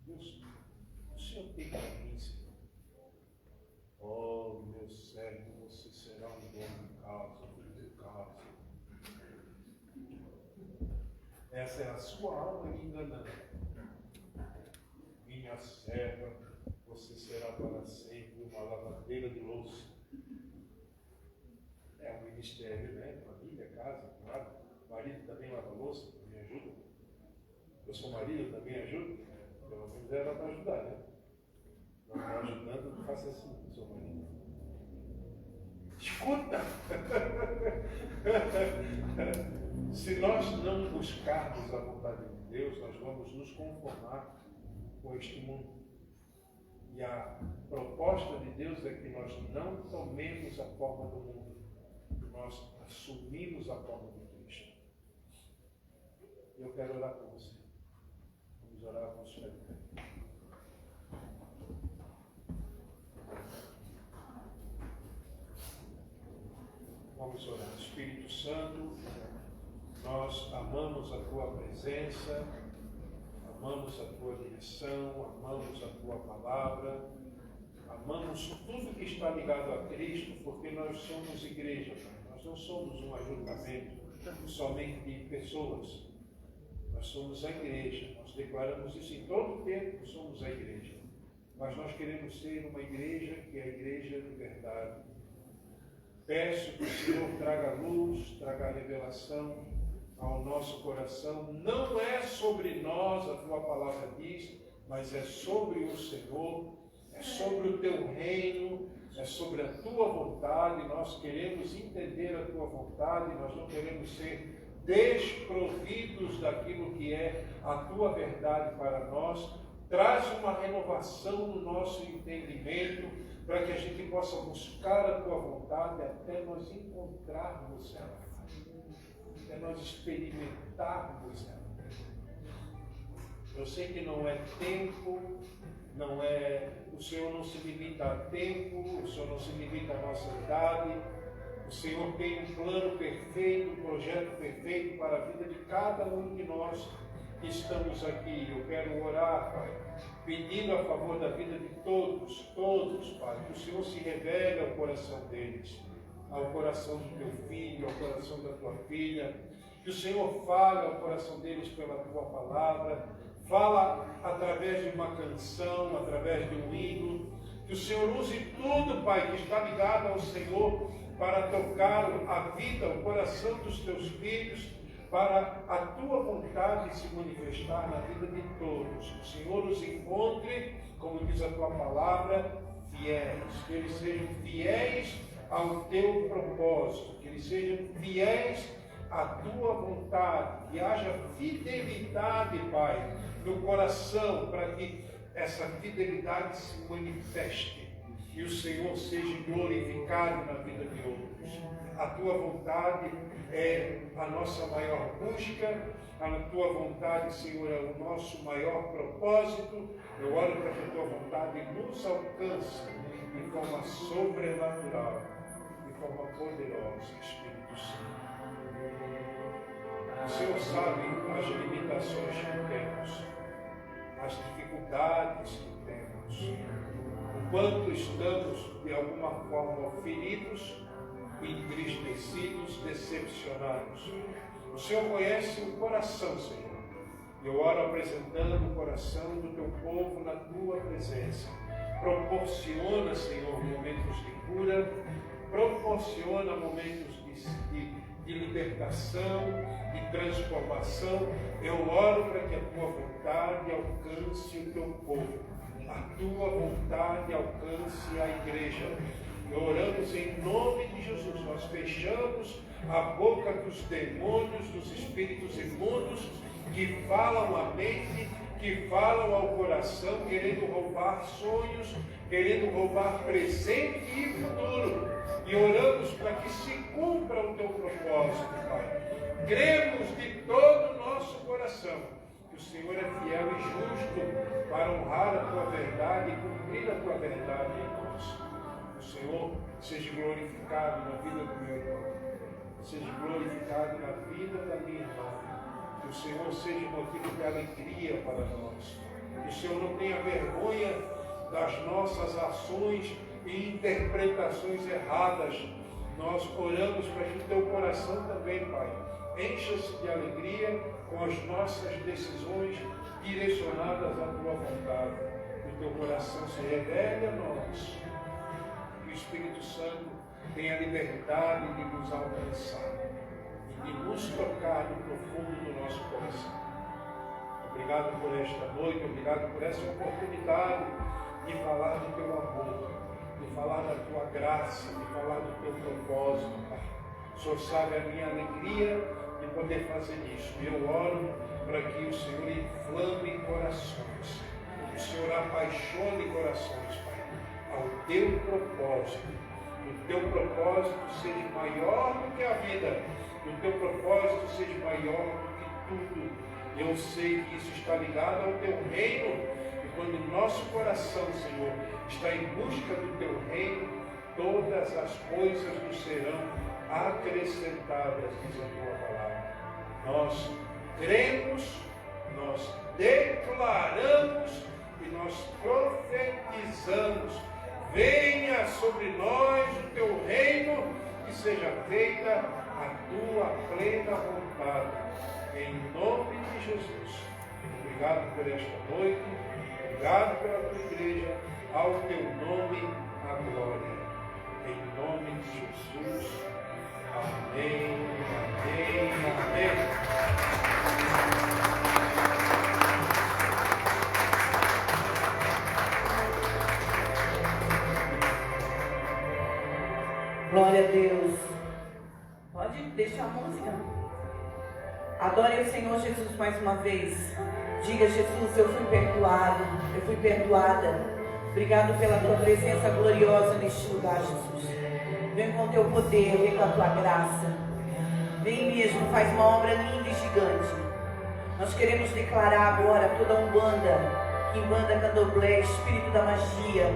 Deus, o Senhor tem para mim, Senhor. Oh, meu servo, você será um bom de casa, filho de casa. Essa é a sua alma lhe enganando. Minha serva, você será para sempre uma lavadeira de louça. É um ministério, né? Família, casa, claro. Marido também lava louça, me ajuda. Eu sou marido, também ajuda. Pelo menos ela para ajudar, né? Não está ajudando, faça assim, seu marido. Escuta! Se nós não buscarmos a vontade de Deus, nós vamos nos conformar com este mundo. E a proposta de Deus é que nós não tomemos a forma do mundo, nós assumimos a forma de Cristo. Eu quero orar por você. Vamos orar com o Senhor. Vamos orar. Espírito Santo, nós amamos a Tua presença, amamos a Tua direção, amamos a Tua palavra, amamos tudo que está ligado a Cristo, porque nós somos igreja, Pai. Nós não somos um ajuntamento somente de pessoas, nós somos a igreja. Nós declaramos isso em todo o tempo, que somos a igreja. Mas nós queremos ser uma igreja que é a igreja de verdade. Peço que o Senhor traga luz, traga revelação ao nosso coração. Não é sobre nós, a Tua palavra diz, mas é sobre o Senhor, é sobre o Teu reino, é sobre a Tua vontade. Nós queremos entender a Tua vontade, nós não queremos ser desprovidos daquilo que é a Tua verdade para nós. Traz uma renovação no nosso entendimento, para que a gente possa buscar a Tua vontade até nós encontrarmos ela, até nós experimentarmos ela. Eu sei que não é tempo, não é, o Senhor não se limita a tempo, o Senhor não se limita à nossa idade. O Senhor tem um plano perfeito, um projeto perfeito para a vida de cada um de nós que estamos aqui. Eu quero orar, Pai, pedindo a favor da vida de todos, Pai, que o Senhor se revele ao coração deles, ao coração do Teu filho, ao coração da Tua filha, que o Senhor fale ao coração deles pela Tua palavra, Fala através de uma canção, através de um hino. Que o Senhor use tudo, Pai, que está ligado ao Senhor para tocar a vida, o coração dos teus filhos, para a tua vontade se manifestar na vida de todos. Que o Senhor os encontre, como diz a tua palavra, fiéis. Que eles sejam fiéis ao teu propósito, que eles sejam fiéis à tua vontade, que haja fidelidade, Pai, no coração, para que essa fidelidade se manifeste e o Senhor seja glorificado na vida de outros. A tua vontade é a nossa maior busca, a tua vontade, Senhor, é o nosso maior propósito. Eu oro para que a tua vontade nos alcance de forma sobrenatural, de forma poderosa, Espírito Santo. O Senhor sabe as limitações que temos, as dificuldades que temos, o quanto estamos de alguma forma feridos, entristecidos, decepcionados. O Senhor conhece o coração, Senhor. Eu oro apresentando o coração do teu povo na tua presença. Proporciona, Senhor, momentos de cura, proporciona momentos de libertação, de transformação. Eu oro para que a tua vontade alcance o teu povo, a tua vontade alcance a igreja. Oramos em nome de Jesus. Nós fechamos a boca dos demônios, dos espíritos imundos que falam à mente, que falam ao coração, querendo roubar sonhos, querendo roubar presente e futuro. E oramos para que se cumpra o teu propósito, Pai. Cremos de todo o nosso coração que o Senhor é fiel e justo para honrar a tua verdade e cumprir a tua verdade em nós. O Senhor seja glorificado na vida do meu irmão, seja glorificado na vida da minha irmã. Que o Senhor seja motivo de alegria para nós. Que o Senhor não tenha vergonha das nossas ações e interpretações erradas. Nós oramos para que o teu coração também, Pai, encha-se de alegria com as nossas decisões direcionadas à tua vontade. Que o teu coração se revele a nós. Que o Espírito Santo tenha liberdade de nos alcançar e de nos tocar no profundo do nosso coração. Obrigado por esta noite, obrigado por essa oportunidade de falar do teu amor, de falar da tua graça, de falar do teu propósito, Pai. O Senhor sabe a minha alegria de poder fazer isso. Eu oro para que o Senhor inflame corações, que o Senhor apaixone corações, Pai, ao teu propósito. Que o teu propósito seja maior do que a vida, que o teu propósito seja maior do que tudo. Eu sei que isso está ligado ao teu reino. Quando o nosso coração, Senhor, está em busca do teu reino, todas as coisas nos serão acrescentadas, diz a tua palavra. Nós cremos, nós declaramos e nós profetizamos. Venha sobre nós o teu reino, que seja feita a tua plena vontade. Em nome de Jesus. Obrigado por esta noite. Obrigado pela tua igreja, ao teu nome a glória. Em nome de Jesus. Amém, amém, amém. Glória a Deus. Pode deixar a música. Adore o Senhor Jesus mais uma vez. Diga: Jesus, eu fui perdoado, eu fui perdoada. Obrigado pela tua presença gloriosa neste lugar, Jesus. Vem com o teu poder, vem com a tua graça. Vem mesmo, faz uma obra linda e gigante. Nós queremos declarar agora toda a Umbanda, Quimbanda, Candomblé, espírito da magia,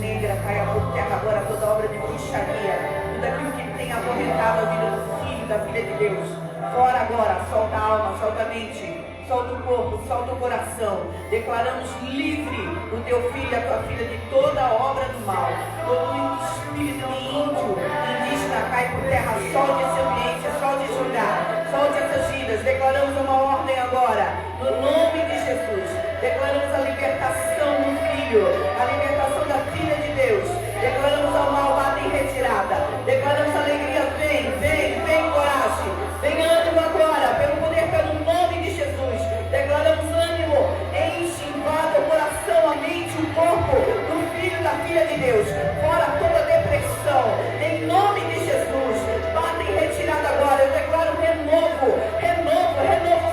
negra, caia por terra agora toda obra de bruxaria, tudo aquilo que tem acorrentado a vida do filho, da filha de Deus. Fora agora, solta a alma, solta a mente. Solta o corpo, solta o coração. Declaramos livre o teu filho e a tua filha de toda obra do mal. Todo espírito índio, indígena, cai por terra. Solte esse ambiente, solte esse lugar, solte essas vidas. Declaramos uma ordem agora, no nome de Jesus. filho, a libertação da filha de Deus. Declaramos ao mal, bata em retirada. Declaramos alegria, vem coragem. Vem ânimo agora, pelo poder, pelo nome de Jesus. Declaramos ânimo, enche, invada o coração, a mente, o corpo do filho e da filha de Deus. Fora toda depressão, em nome de Jesus. Bata em retirada agora. Eu declaro renovo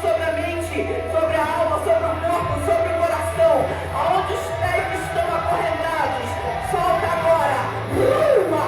sobre a mente, sobre a alma, sobre o corpo, sobre o coração. Aonde os pés estão acorrentados, solta agora. Rua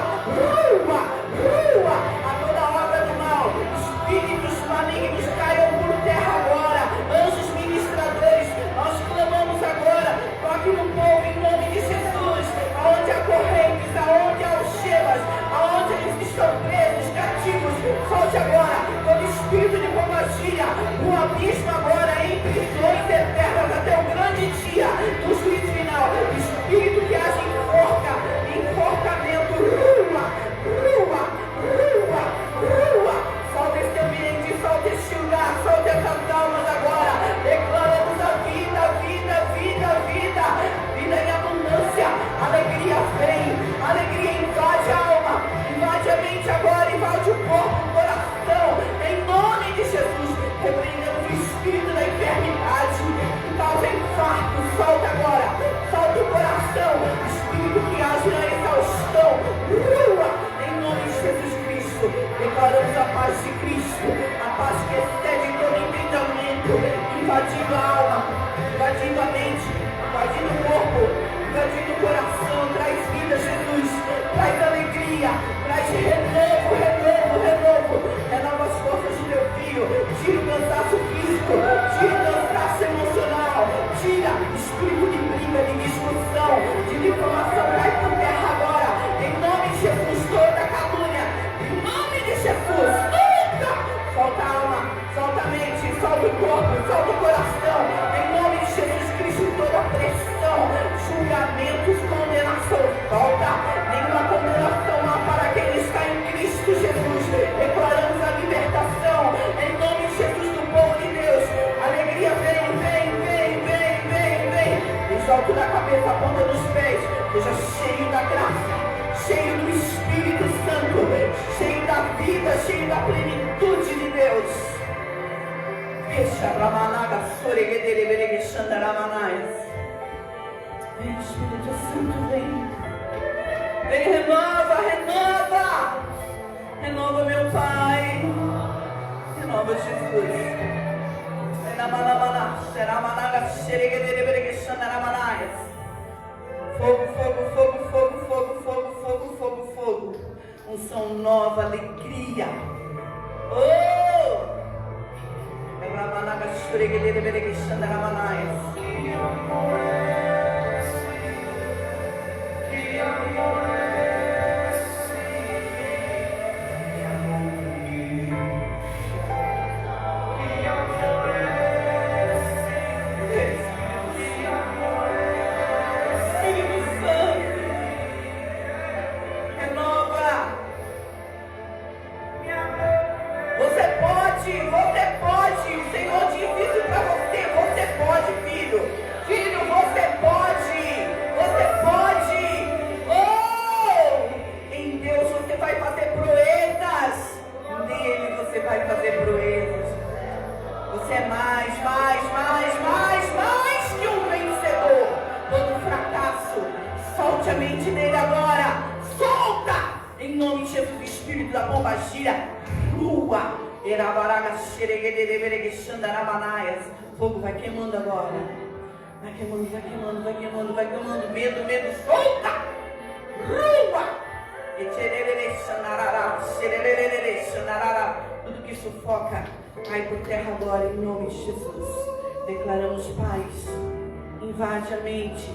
a toda obra do mal. Espíritos malignos caiam por terra agora. Anjos ministradores, nós clamamos agora. Toque no povo em nome de Jesus. Aonde há correntes, aonde há algemas, aonde eles estão presos, cativos, solte agora todo espírito de pombagira, o abismo agora em prisões eternas até o grande dia do juízo final. Espírito que age em forca, enforcamento, rua, solta esse ambiente, solta esse lugar, solta essas almas agora. Declaramos a vida em abundância. Alegria vem, alegria invade a alma, invade a mente agora, invade o corpo, o coração, em nome de Jesus. Repreendemos o espírito da enfermidade que causa infarto, solta agora, solta o coração, espírito que age na exaustão, em nome de Jesus Cristo. Declaramos a paz de Cristo, a paz que excede todo entendimento, invadindo a alma, invadindo a mente, invadindo o corpo, invadindo o coração. Traz vida, Jesus, traz alegria, traz renovo. Renova as forças do teu filho, tira o cansaço físico, tira o cansaço emocional, tira espírito de briga, de discussão, de difamação, cai por terra agora, em nome de Jesus. Toda calúnia, em nome de Jesus, solta a alma, solta a mente, solta o corpo, solta o coração, em nome de Jesus Cristo. Toda pressão, julgamentos, condenação, solta. Nenhuma condenação há para quem está em Cristo Jesus. Declaramos a libertação em nome de Jesus do povo de Deus. Alegria vem. Exalto da cabeça, a ponta dos pés. Seja cheio da graça, cheio do Espírito Santo, cheio da vida, cheio da plenitude de Deus. Vem, Espírito Santo, vem. Vem, renova meu Pai, renova Jesus. Fogo. Unção nova, alegria. Fogo vai queimando agora. Vai queimando. Medo, solta! Tudo que sufoca, cai por terra agora em nome de Jesus. Declaramos paz. Invade a mente,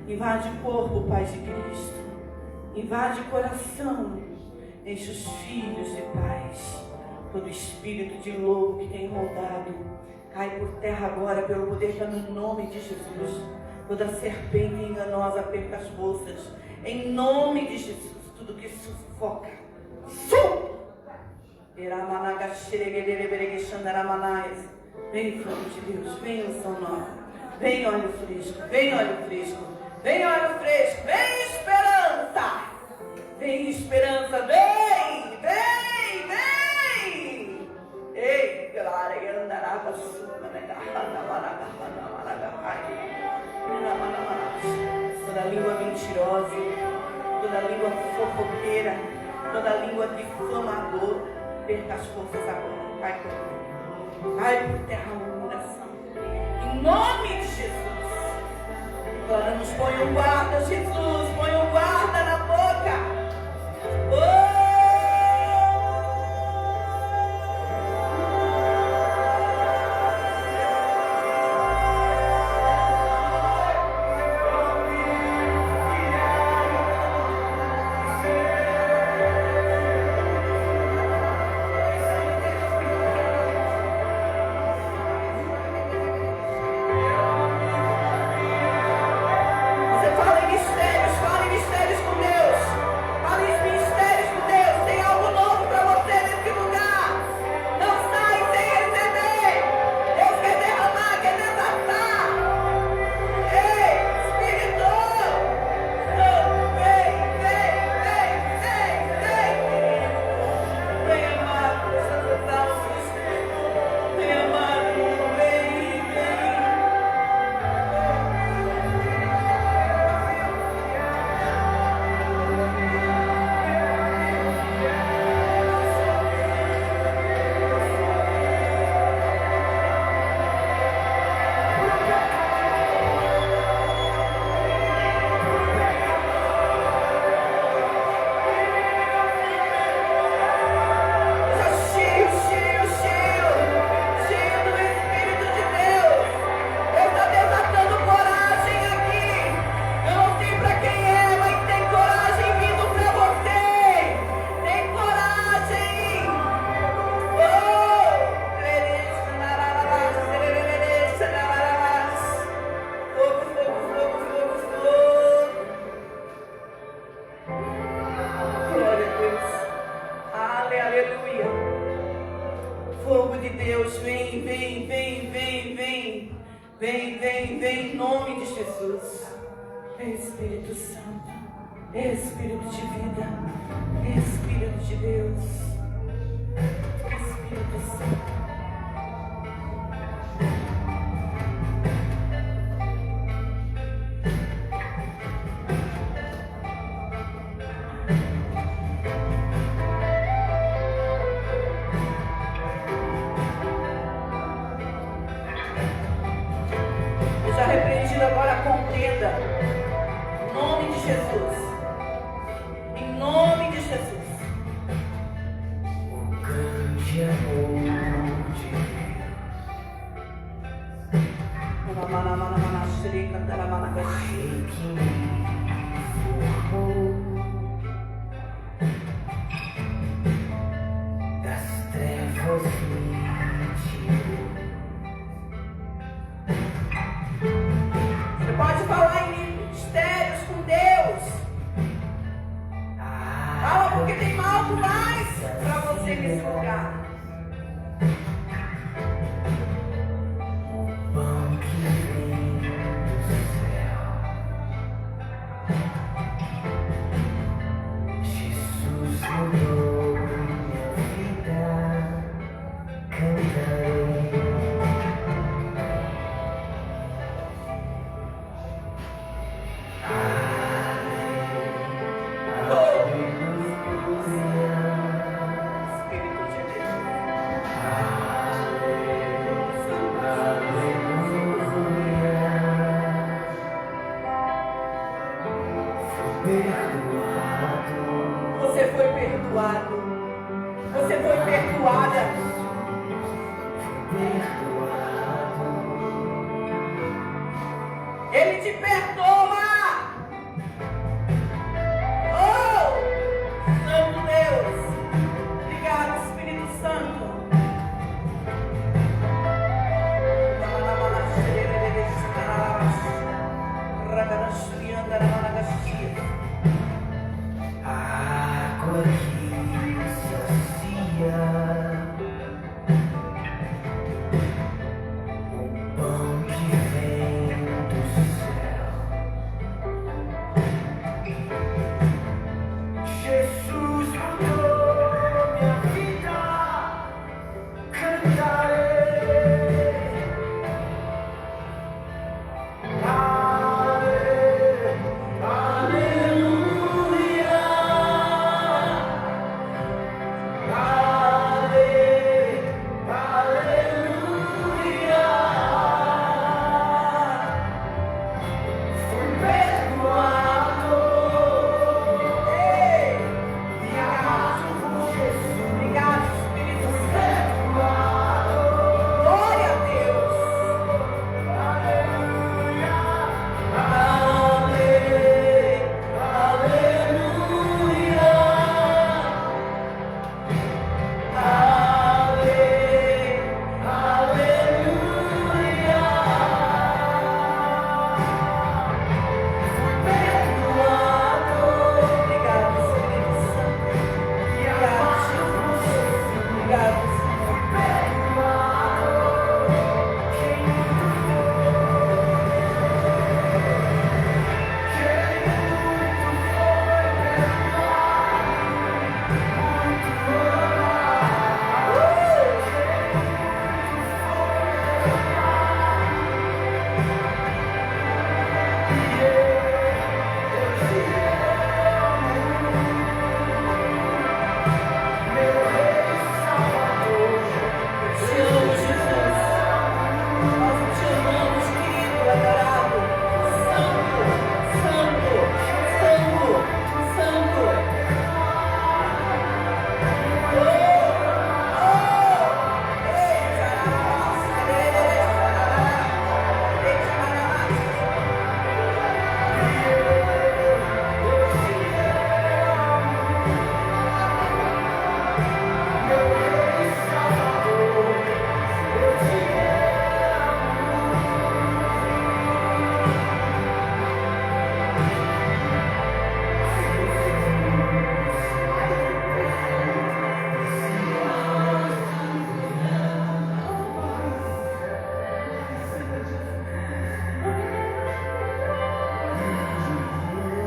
invade o corpo, paz de Cristo. Invade o coração, enche os filhos de paz. Todo espírito de lobo que tem rodado, cai por terra agora pelo poder no nome de Jesus. Toda serpente enganosa perca as bolsas. Em nome de Jesus, tudo que sufoca, Vem, fogo de Deus, vem unção nova, vem óleo fresco, Vem óleo fresco, vem esperança. Vem esperança, vem, vem, vem. Ei, glória, andarava toda língua mentirosa, toda língua fofoqueira, toda língua difamador, perca as forças agora, vai por vai por terra murmuração. Em nome de Jesus, declaramos, põe um guarda, Jesus, põe um guarda na boca. Vem em nome de Jesus. Espírito Santo, Espírito de vida, Espírito de Deus, Espírito Santo. Agora a contenda, em nome de Jesus, em nome de Jesus. O grande amor de Deus, que me formou das trevas me tirou. Pode falar em mistérios com Deus. Fala porque tem algo mais para você nesse lugar. O pão que vem do céu, Jesus mudou minha vida, cantarei. Você foi perdoado. Você foi perdoada. Ele te perdoa. Oh, Santo Deus. Obrigado, Espírito Santo. Água que sacia, o pão que vem do céu,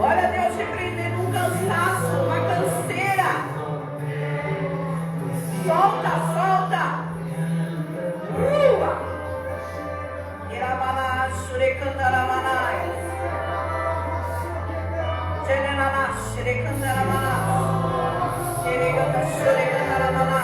Olha Deus repreendendo um cansaço, uma canseira. Solta, solta. Irabana, Shurekandaramana. Jerenana, Shurekandaramana. Jereganda, Shurekandaramana.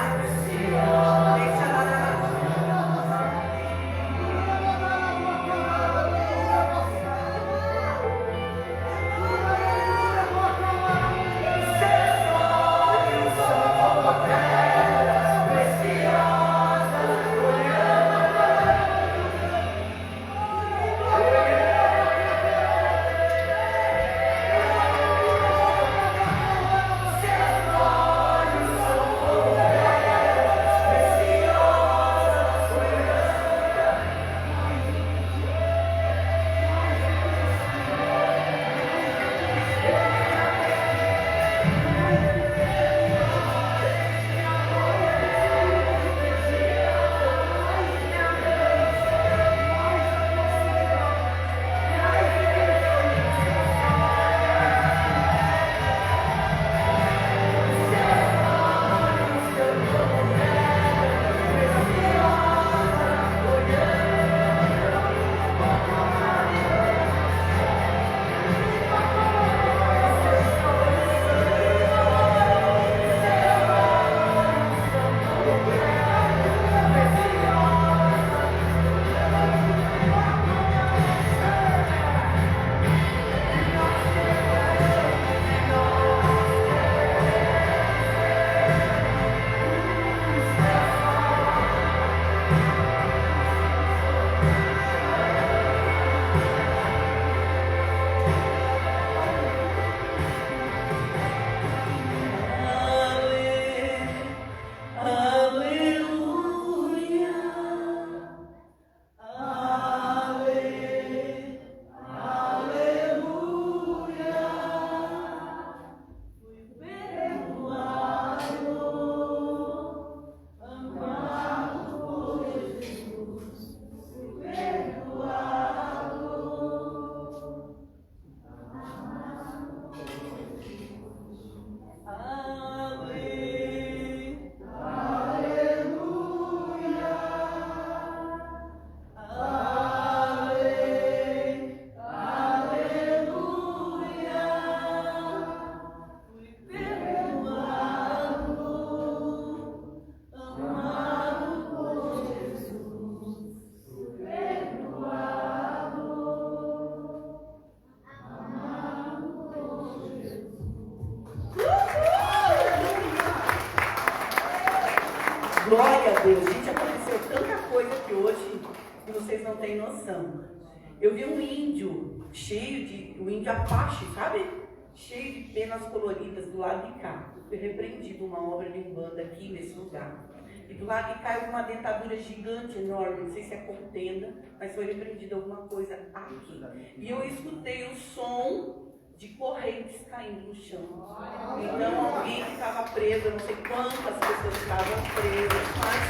Glória a Deus, gente, aconteceu tanta coisa aqui hoje que vocês não têm noção. Eu vi um índio o índio Apache, sabe? Cheio de penas coloridas do lado de cá. Foi repreendido uma obra de Umbanda aqui nesse lugar. E do lado de cá é uma dentadura gigante, enorme, não sei se é contenda, mas foi repreendida alguma coisa aqui. E eu escutei o som de correntes caindo no chão. Então alguém que estava preso, eu não sei quantas pessoas estavam presas, mas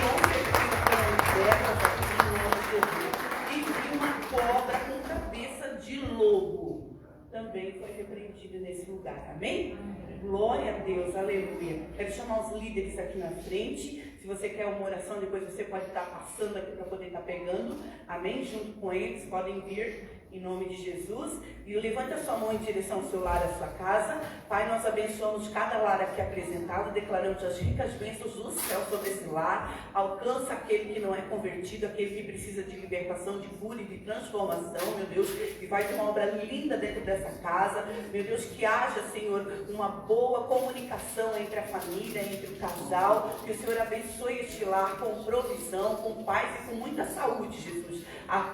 com certeza foram libertas aqui no nome de Jesus. E vi uma cobra com cabeça de lobo. Também foi repreendida nesse lugar. Amém? Glória a Deus, aleluia. Quero chamar os líderes aqui na frente. Se você quer uma oração, depois você pode estar passando aqui para poder estar pegando. Amém? Junto com eles, podem vir. Em nome de Jesus, e levante a sua mão em direção ao seu lar, à sua casa. Pai, nós abençoamos cada lar aqui apresentado, declaramos as ricas bênçãos do céu sobre esse lar. Alcança aquele que não é convertido, aquele que precisa de libertação, de cura e de transformação, meu Deus, e vai ter uma obra linda dentro dessa casa. Meu Deus, que haja, Senhor, uma boa comunicação entre a família, entre o casal, que o Senhor abençoe este lar com provisão, com paz e com muita saúde, Jesus.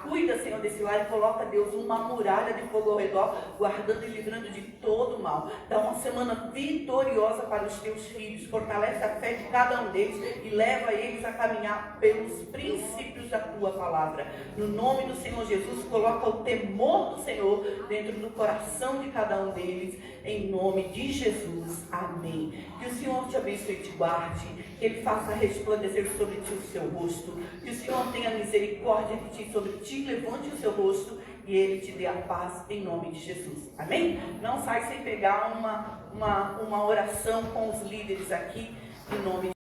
Cuida, Senhor, desse lar e coloca, Deus, uma muralha de fogo ao redor, guardando e livrando de todo o mal. Dá uma semana vitoriosa para os teus filhos, fortalece a fé de cada um deles e leva eles a caminhar pelos princípios da tua palavra. No nome do Senhor Jesus, coloca o temor do Senhor dentro do coração de cada um deles, em nome de Jesus. Amém. Que o Senhor te abençoe e te guarde, que Ele faça resplandecer sobre ti o seu rosto, que o Senhor tenha misericórdia de ti, sobre ti levante o seu rosto e Ele te dê a paz em nome de Jesus. Amém? Não sai sem pegar uma oração com os líderes aqui, em nome de